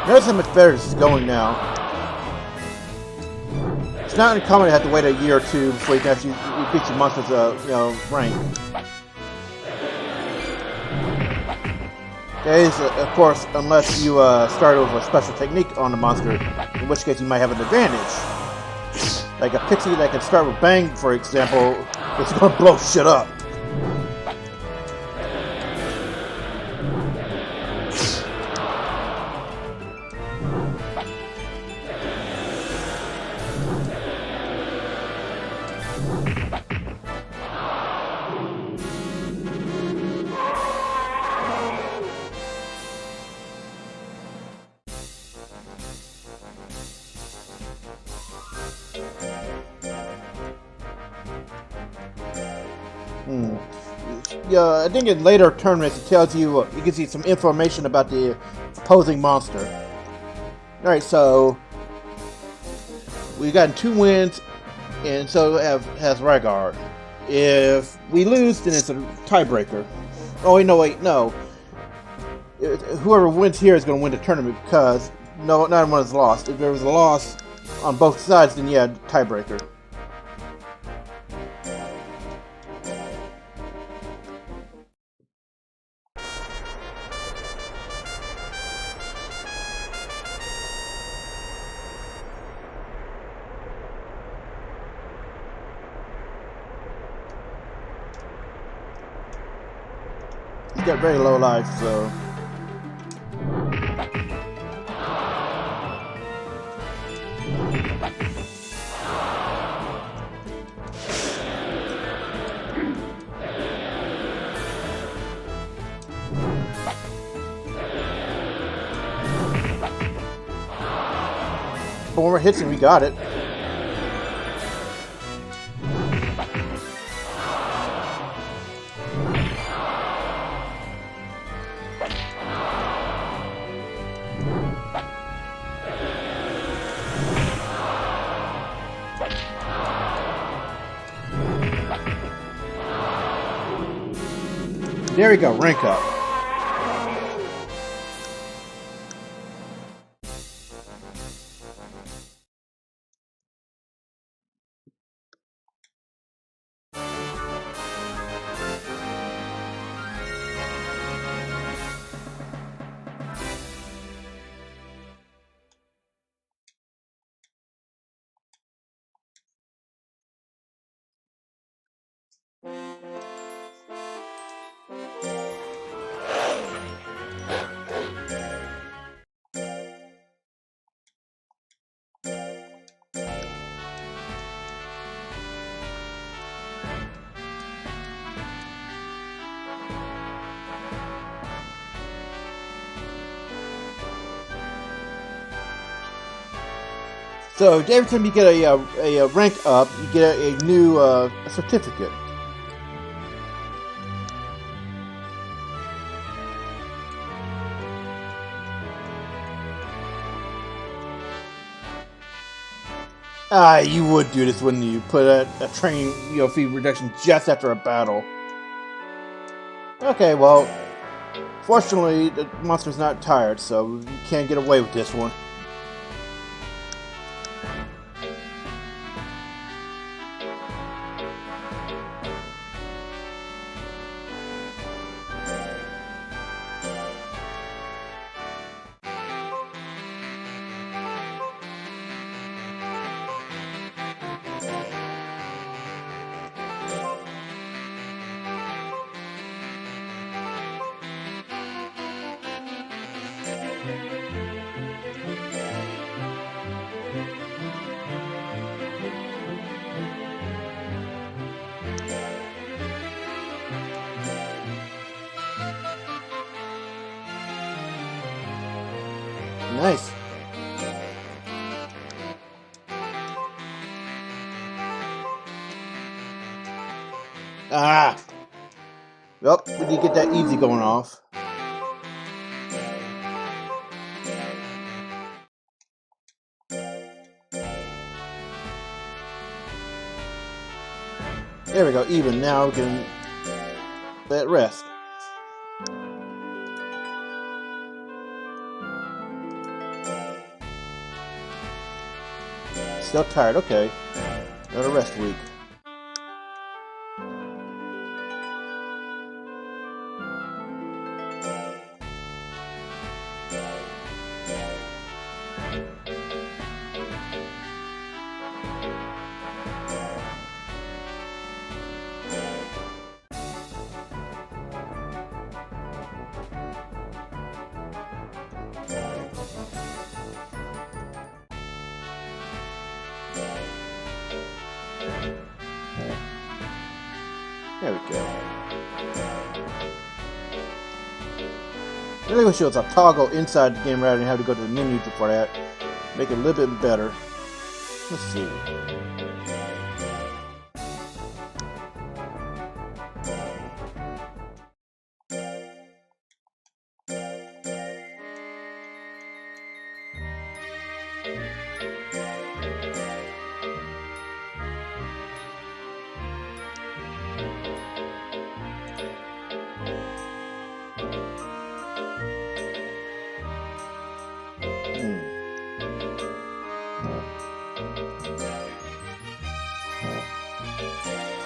Notice how much better this is going now. It's not uncommon to have to wait a year or two before you can actually get your monster's rank. That is, of course, unless you start with a special technique on the monster, in which case you might have an advantage. Like a pixie that can start with Bang, for example, it's gonna blow shit up. Yeah, I think in later tournaments it tells you, you can see some information about the opposing monster. Alright, so we've gotten 2 wins and so has Rhaegar. If we lose, then it's a tiebreaker. Oh wait, no. Whoever wins here is going to win the tournament because not everyone is lost. If there was a loss on both sides, then yeah, tiebreaker. He's got very low life, so. But when we're hits and we got it. There we go, rank up. So every time you get a rank up, you get a new certificate. You would do this when you put a training fee reduction just after a battle. Okay, well, fortunately the monster's not tired, so you can't get away with this one. Nice. Well, we need to get that easy going off. There we go, even. Now we can let it rest. Still tired, okay. Another rest week. There we go. There we go, shows a toggle inside the game rather than have to go to the menu for that. Make it a little bit better. Let's see.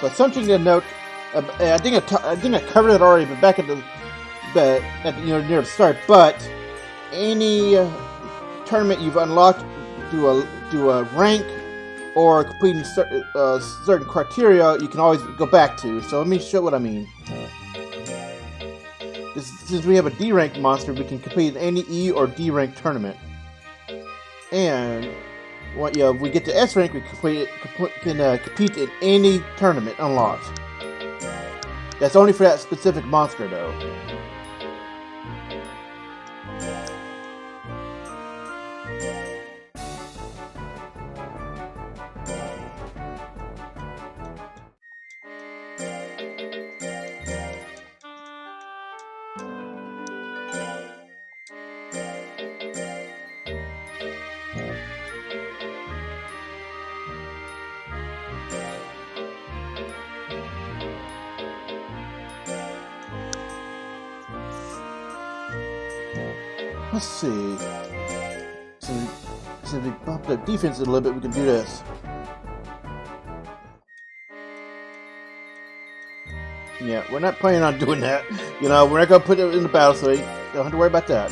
But something to note, I think I covered it already, but back at the near the start. But any tournament you've unlocked through a rank or completing certain criteria, you can always go back to. So let me show what I mean. Since we have a D rank monster, we can complete any E or D rank tournament. And if we get to S rank, we can compete in any tournament unlocked. That's only for that specific monster, though. Let's see. So we bumped up defense a little bit, we can do this. Yeah, we're not planning on doing that. We're not going to put it in the battle, so you don't have to worry about that.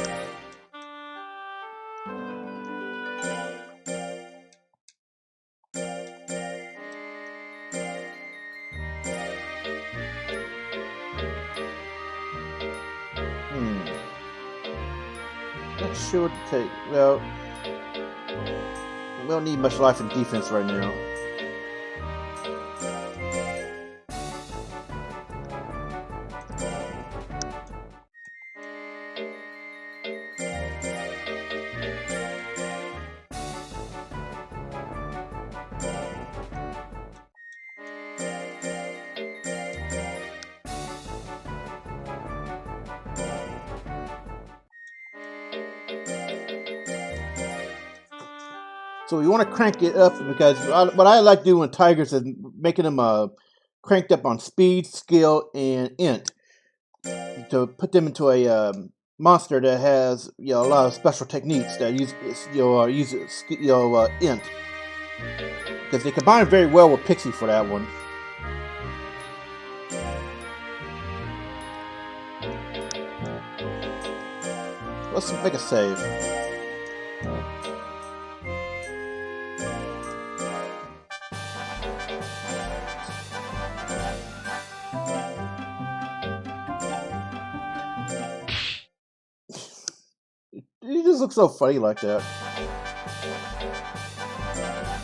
Not sure what to take. Well, we don't need much life in defense right now. So we want to crank it up because what I like doing with tigers is making them cranked up on speed, skill, and int to put them into a monster that has a lot of special techniques that use int, because they combine very well with Pixie for that one. Let's make a save. He just looks so funny like that.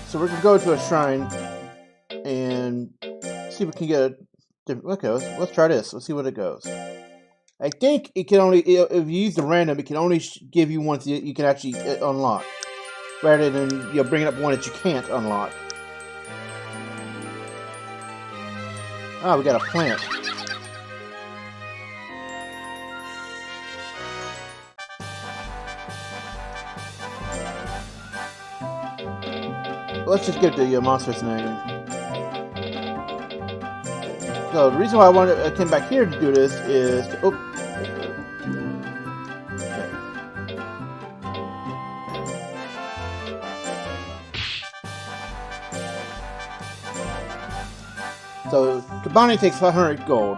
So we're gonna go to a shrine and see if we can get a different. Okay, let's try this. Let's see what it goes. I think it can only, if you use the random, it can only give you ones that you can actually unlock, rather than bringing up one that you can't unlock. Ah, we got a plant. Let's just get the monster's name. So the reason why I came back here to do this is to, okay. So combining takes 500 gold.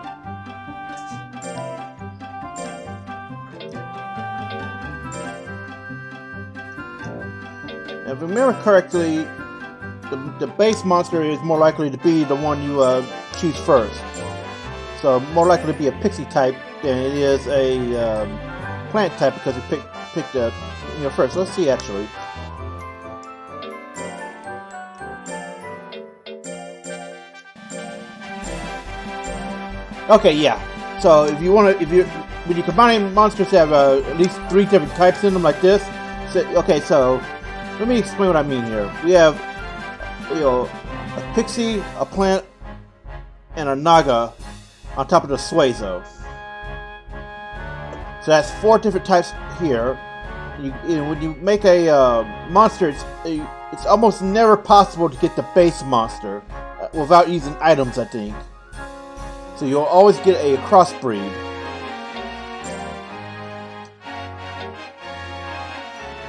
If I remember correctly, the base monster is more likely to be the one you choose first. So more likely to be a pixie type than it is a plant type, because we picked first. Let's see actually. Okay, yeah. So when you're combining monsters that have at least 3 different types in them, like this. So, okay, so let me explain what I mean here. We have a pixie, a plant, and a naga on top of the suezo. So that's 4 different types here. When you make a monster, it's almost never possible to get the base monster without using items, I think. So you'll always get a crossbreed.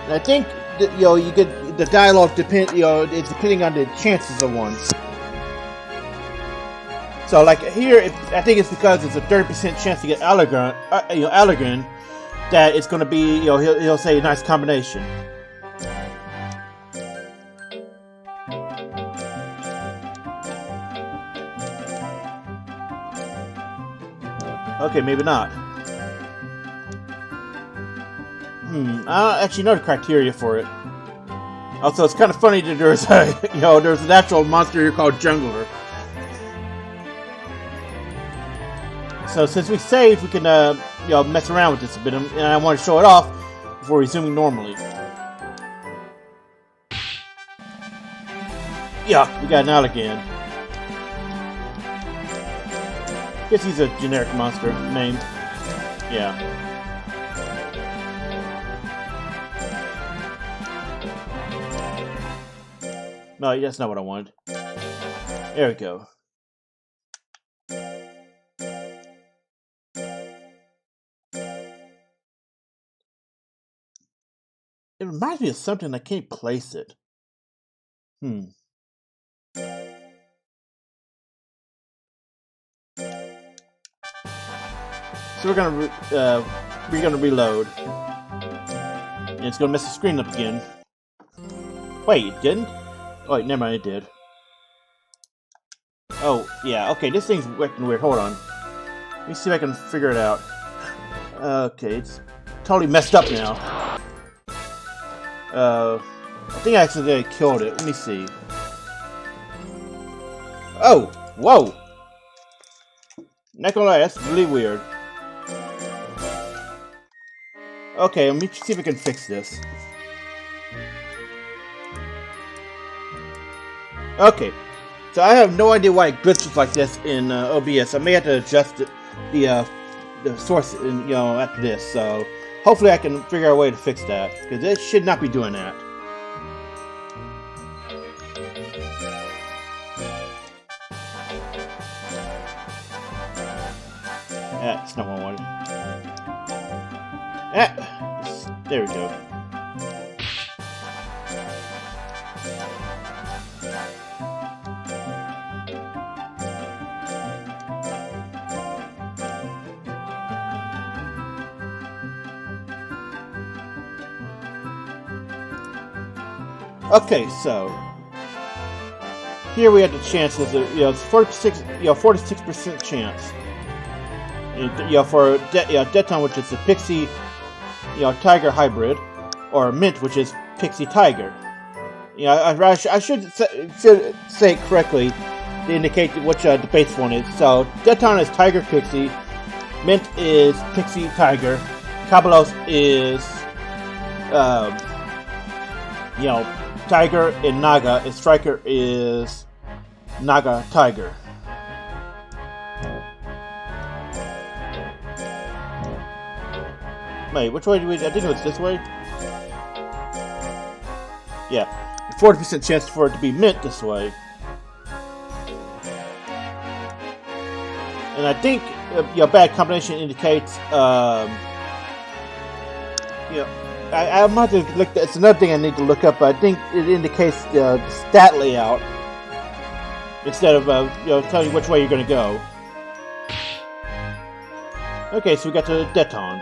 And I think that, you get the dialogue it's depending on the chances of ones. So like here, I think it's because it's a 30% chance to get Allergen, Allergen, that it's going to be, he'll say a nice combination. Okay, maybe not. I don't actually know the criteria for it. Also, it's kind of funny that there's there's an actual monster here called Jungler. So since we saved, we can mess around with this a bit, and I want to show it off before resuming normally. Yeah, we got an Allergen. Guess he's a generic monster name. Yeah. No, that's not what I wanted. There we go. It reminds me of something. I can't place it. So we're gonna reload, and it's gonna mess the screen up again. Wait, it didn't? Oh, wait, never mind, it did. Oh, yeah, okay, this thing's working weird. Hold on. Let me see if I can figure it out. Okay, it's totally messed up now. I think I accidentally killed it. Let me see. Oh, whoa! Not gonna lie, that's really weird. Okay, let me see if I can fix this. Okay, so I have no idea why it glitches like this in OBS. I may have to adjust the source, after this. So hopefully I can figure out a way to fix that, because it should not be doing that. That's not what I wanted. There we go. Okay, so here we have the chances. It's 46% chance. For Deton, which is a Pixie, Tiger hybrid, or Mint, which is Pixie Tiger. I should say it correctly to indicate which the base one is. So Deton is Tiger Pixie, Mint is Pixie Tiger, Kabalos is Tiger, and Naga, and Striker is Naga Tiger. Wait, which way do we? I think it's this way. Yeah, 40% chance for it to be Mint this way. And I think bad combination indicates I'm not to look. It's another thing I need to look up. But I think it indicates the stat layout instead of telling you which way you're going to go. Okay, so we got to Deton.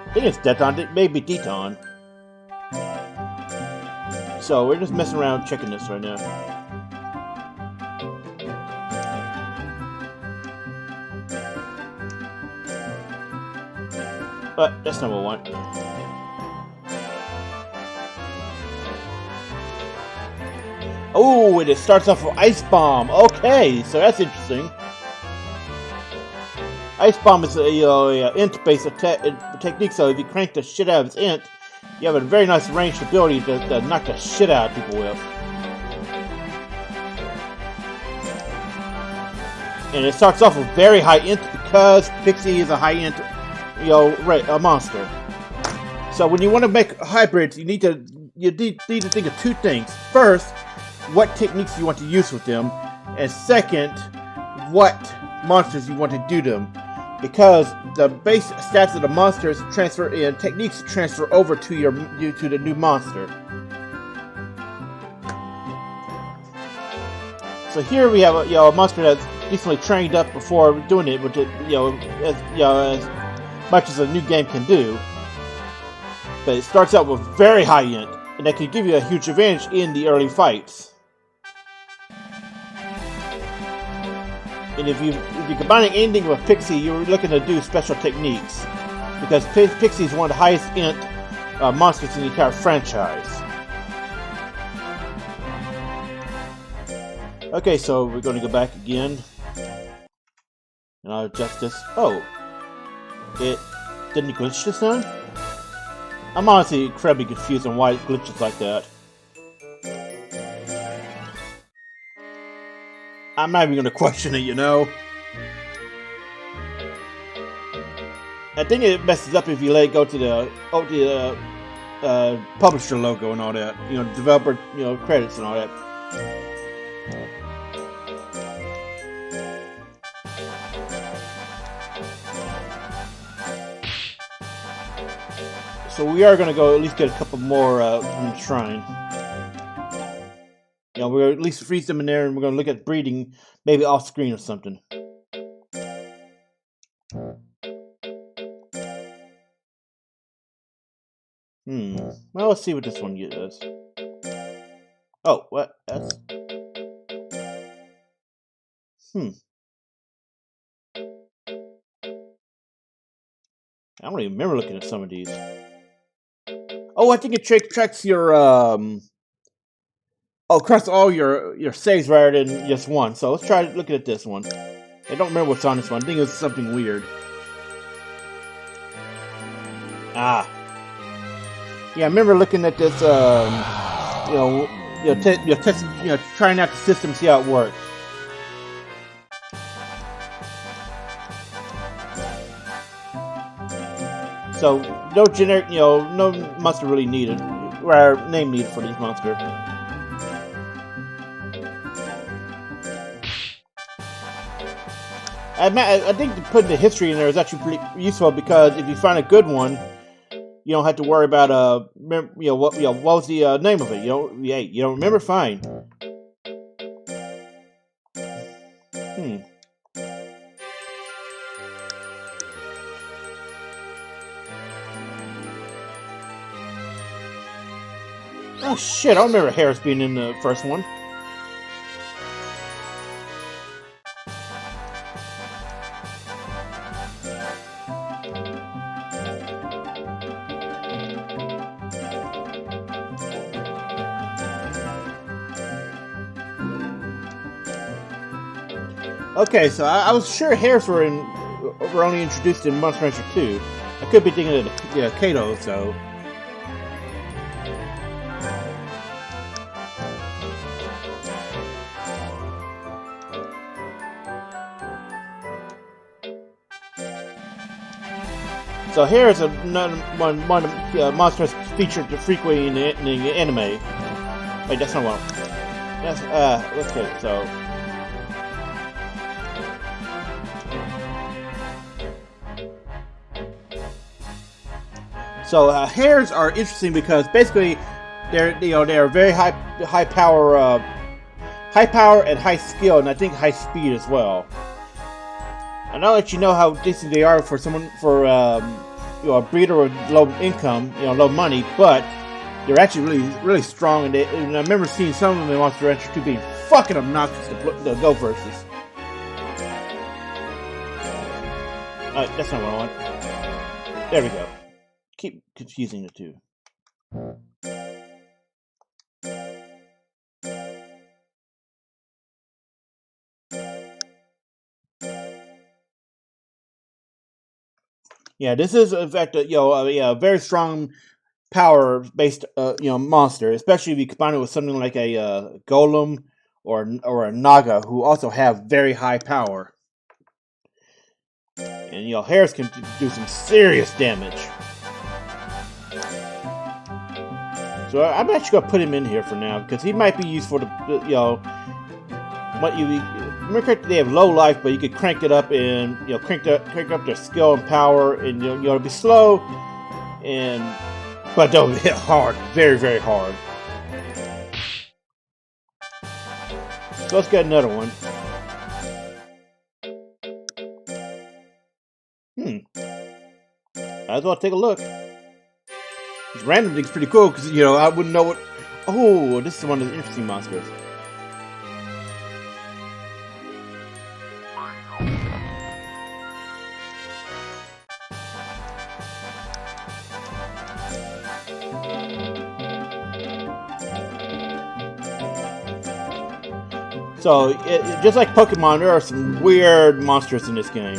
I think it's Deton. It may be Deton. So we're just messing around checking this right now. But that's not what I want. Oh, and it starts off with Ice Bomb. Okay, so that's interesting. Ice Bomb is a int-based technique, so if you crank the shit out of its int, you have a very nice ranged ability to knock the shit out of people with. And it starts off with very high int because Pixie is a high int, a monster. So when you want to make hybrids, you need to think of two things. First, what techniques you want to use with them, and second, what monsters you want to do to them. Because the base stats of the monsters transfer and techniques transfer over to to the new monster. So here we have a monster that's decently trained up before doing it, which as much as a new game can do. But it starts out with very high end, and that can give you a huge advantage in the early fights. And if you're combining anything with Pixie, you're looking to do special techniques, because Pixie is one of the highest end monsters in the entire franchise. Okay, so we're going to go back again, and I'll adjust this. Oh, it didn't glitch this time? I'm honestly incredibly confused on why it glitches like that. I'm not even going to question it, you know? I think it messes up if you let it go to the publisher logo and all that. You know, developer, credits and all that. So we are going to go at least get a couple more from the shrine. You know, we're at least freeze them in there, and we're going to look at breeding, maybe off screen or something. Well, let's see what this one does. Oh, what? That's... I don't even remember looking at some of these. Oh, I think it tracks your across all your saves rather than just one. So let's try looking at this one. I don't remember what's on this one. I think it's something weird. Ah. Yeah, I remember looking at this. Trying out the system, see how it works. So no generic, no monster really needed, or name needed for these monsters. I think putting the history in there is actually pretty useful, because if you find a good one, you don't have to worry about what was the name of it. You don't remember? Fine. Oh shit! I don't remember Harris being in the first one. Okay, so I was sure Harris were only introduced in Monster Rancher 2. I could be thinking of Kato, so. So here's another one of the monsters featured frequently in the anime. Wait, that's not one. That's okay. So hares are interesting because basically they're very high power and high skill, and I think high speed as well. And I'll let you know how decent they are for a breeder with low income, low money, but they're actually really strong. And I remember seeing some of them in Monster Rancher 2 being fucking obnoxious to go versus. That's not what I want. There we go. Keep confusing the two. Yeah, this is in fact a very strong power-based monster, especially if you combine it with something like a golem or a naga, who also have very high power. And Harris can do some serious damage. So I'm actually gonna put him in here for now, because he might be useful to remember correctly, they have low life, but you could crank it up and crank up their skill and power, and it'll be slow, but they'll hit hard, very very hard. So let's get another one. Might as well take a look. This random thing's pretty cool because, you know, I wouldn't know what. Oh, this is one of the interesting monsters. So, just like Pokemon, there are some weird monsters in this game.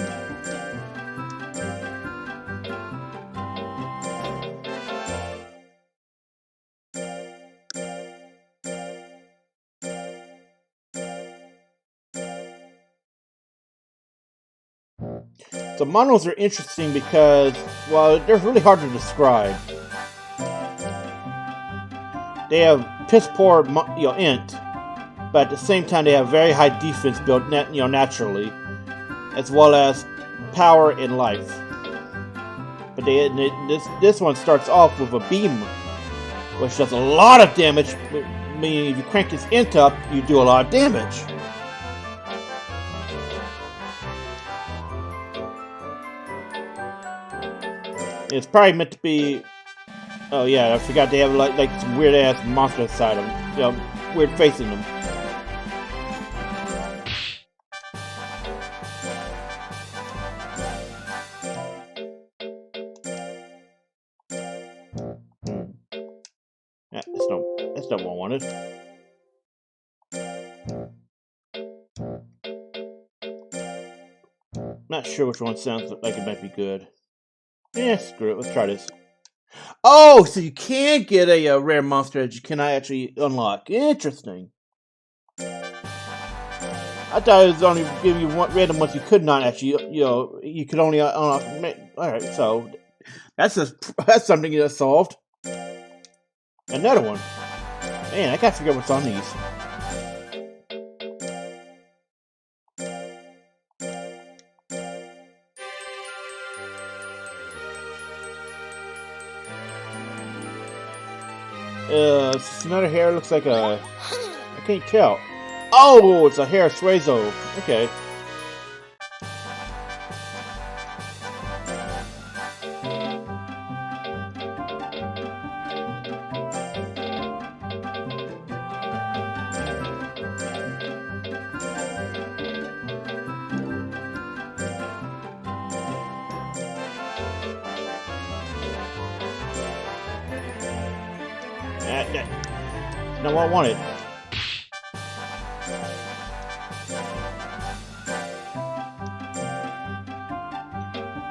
So monos are interesting because, well, they're really hard to describe. They have piss poor, int, but at the same time they have very high defense built, naturally, as well as power and life. But this one starts off with a beam, which does a lot of damage. Meaning, if you crank this int up, you do a lot of damage. It's probably meant to be. Oh yeah, I forgot they have like some weird ass monster inside them. You know, weird face in them. Yeah, that's not what I wanted. Not sure which one sounds like it might be good. Yeah, screw it. Let's try this. Oh, so you can get a rare monster that you cannot actually unlock. Interesting. I thought it was only give you one random ones you could not actually, you could only unlock. Alright, so that's something that's solved. Another one. Man, I gotta figure out what's on these. It's another hair. Looks like a. I can't tell. Oh, it's a hair Suezo. Okay. That's not what I wanted.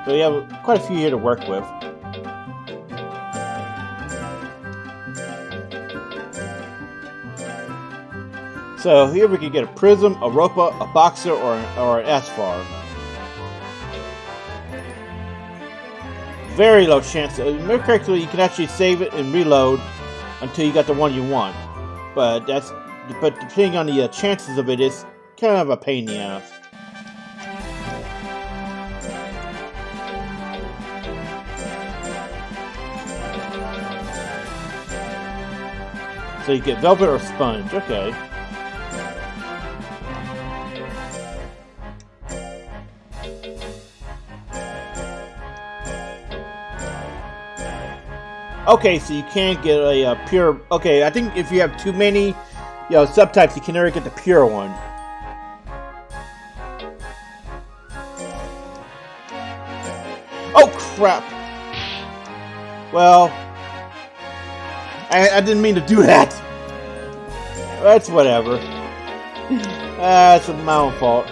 So you have quite a few here to work with. So here we can get a Prism, a Ropa, a Boxer, or an Asphar. Very low chance. Remember correctly, you can actually save it and reload until you got the one you want. But depending on the chances of it, it's kind of a pain in the ass. So you get Velvet or Sponge, okay. Okay, so you can't get a pure. Okay, I think if you have too many, subtypes, you can never get the pure one. Oh crap! Well, I didn't mean to do that. That's whatever. That's my own fault.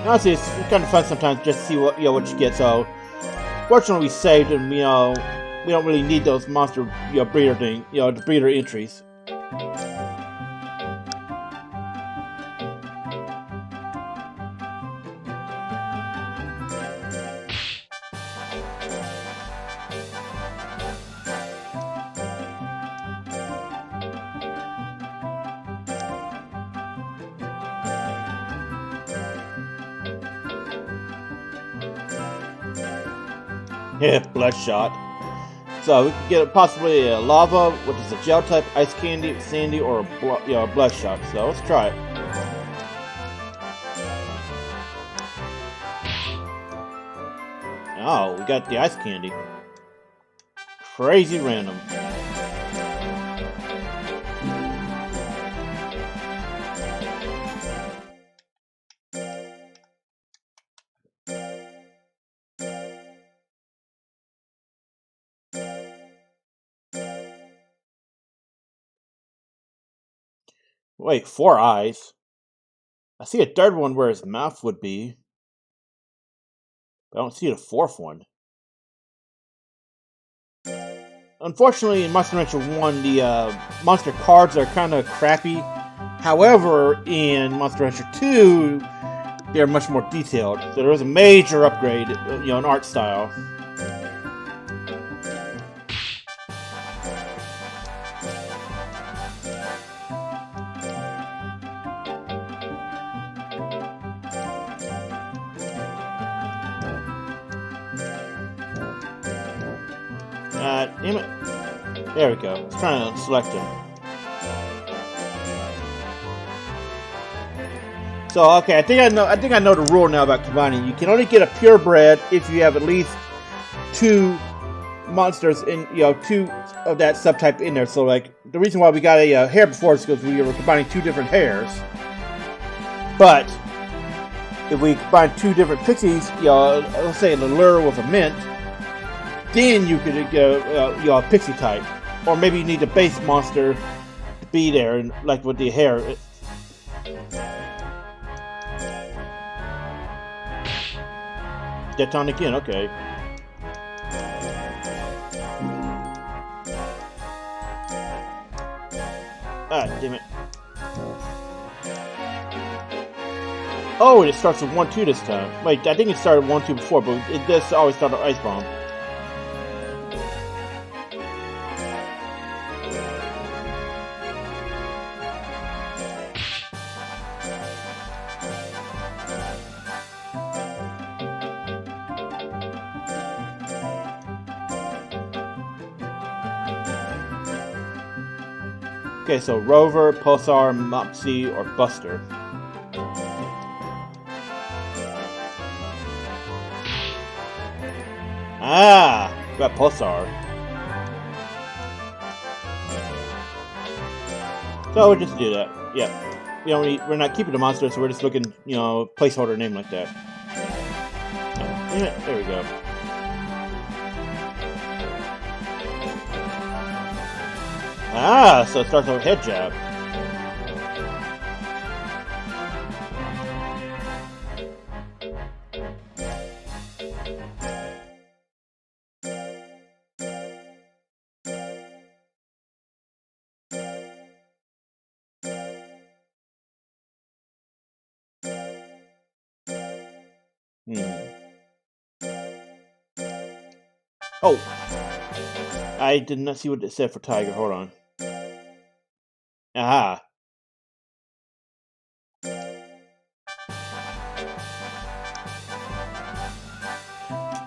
Honestly, it's kind of fun sometimes just to see what you get. So. Fortunately, we saved, and we don't really need those monster breeder thing, the breeder entries. Yeah, Bloodshot. So we can get possibly a lava, which is a gel type, ice candy, sandy, or a bloodshot. So let's try it. Oh, we got the ice candy. Crazy random. Wait, 4 eyes? I see a third one where his mouth would be. But I don't see the fourth one. Unfortunately, in Monster Rancher 1, the monster cards are kind of crappy. However, in Monster Rancher 2, they're much more detailed. So there was a major upgrade, in art style. Damn it. There we go. I was trying to select him. So, okay, I think I know the rule now about combining. You can only get a purebred if you have at least 2 monsters in, 2 of that subtype in there. So, like, the reason why we got a hare before is because we were combining 2 different hares. But if we combine 2 different pixies, let's say an allure with a mint, then you could get a pixie type, or maybe you need a base monster to be there, and like with the hare. That on again, okay. Ah, damn it. Oh, it starts with 1-2 this time. Wait, I think it started 1-2 before, but it does always start with Ice Bomb. Okay, so Rover, Pulsar, Mopsy, or Buster. Ah, got Pulsar. So we'll just do that. Yeah, we're not keeping the monster, so we're just looking, placeholder name like that. Yeah, there we go. Ah, so it starts with head jab. Oh! I did not see what it said for Tiger. Hold on. Aha!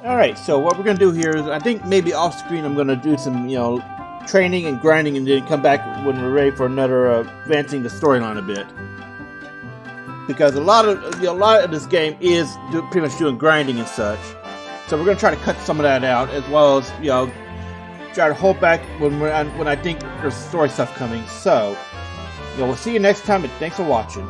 Alright, so what we're going to do here is, I think maybe off screen I'm going to do some, training and grinding, and then come back when we're ready for another advancing the storyline a bit. Because a lot of this game is pretty much doing grinding and such. So we're going to try to cut some of that out, as well as, try to hold back when I think there's story stuff coming. So, we'll see you next time, and thanks for watching.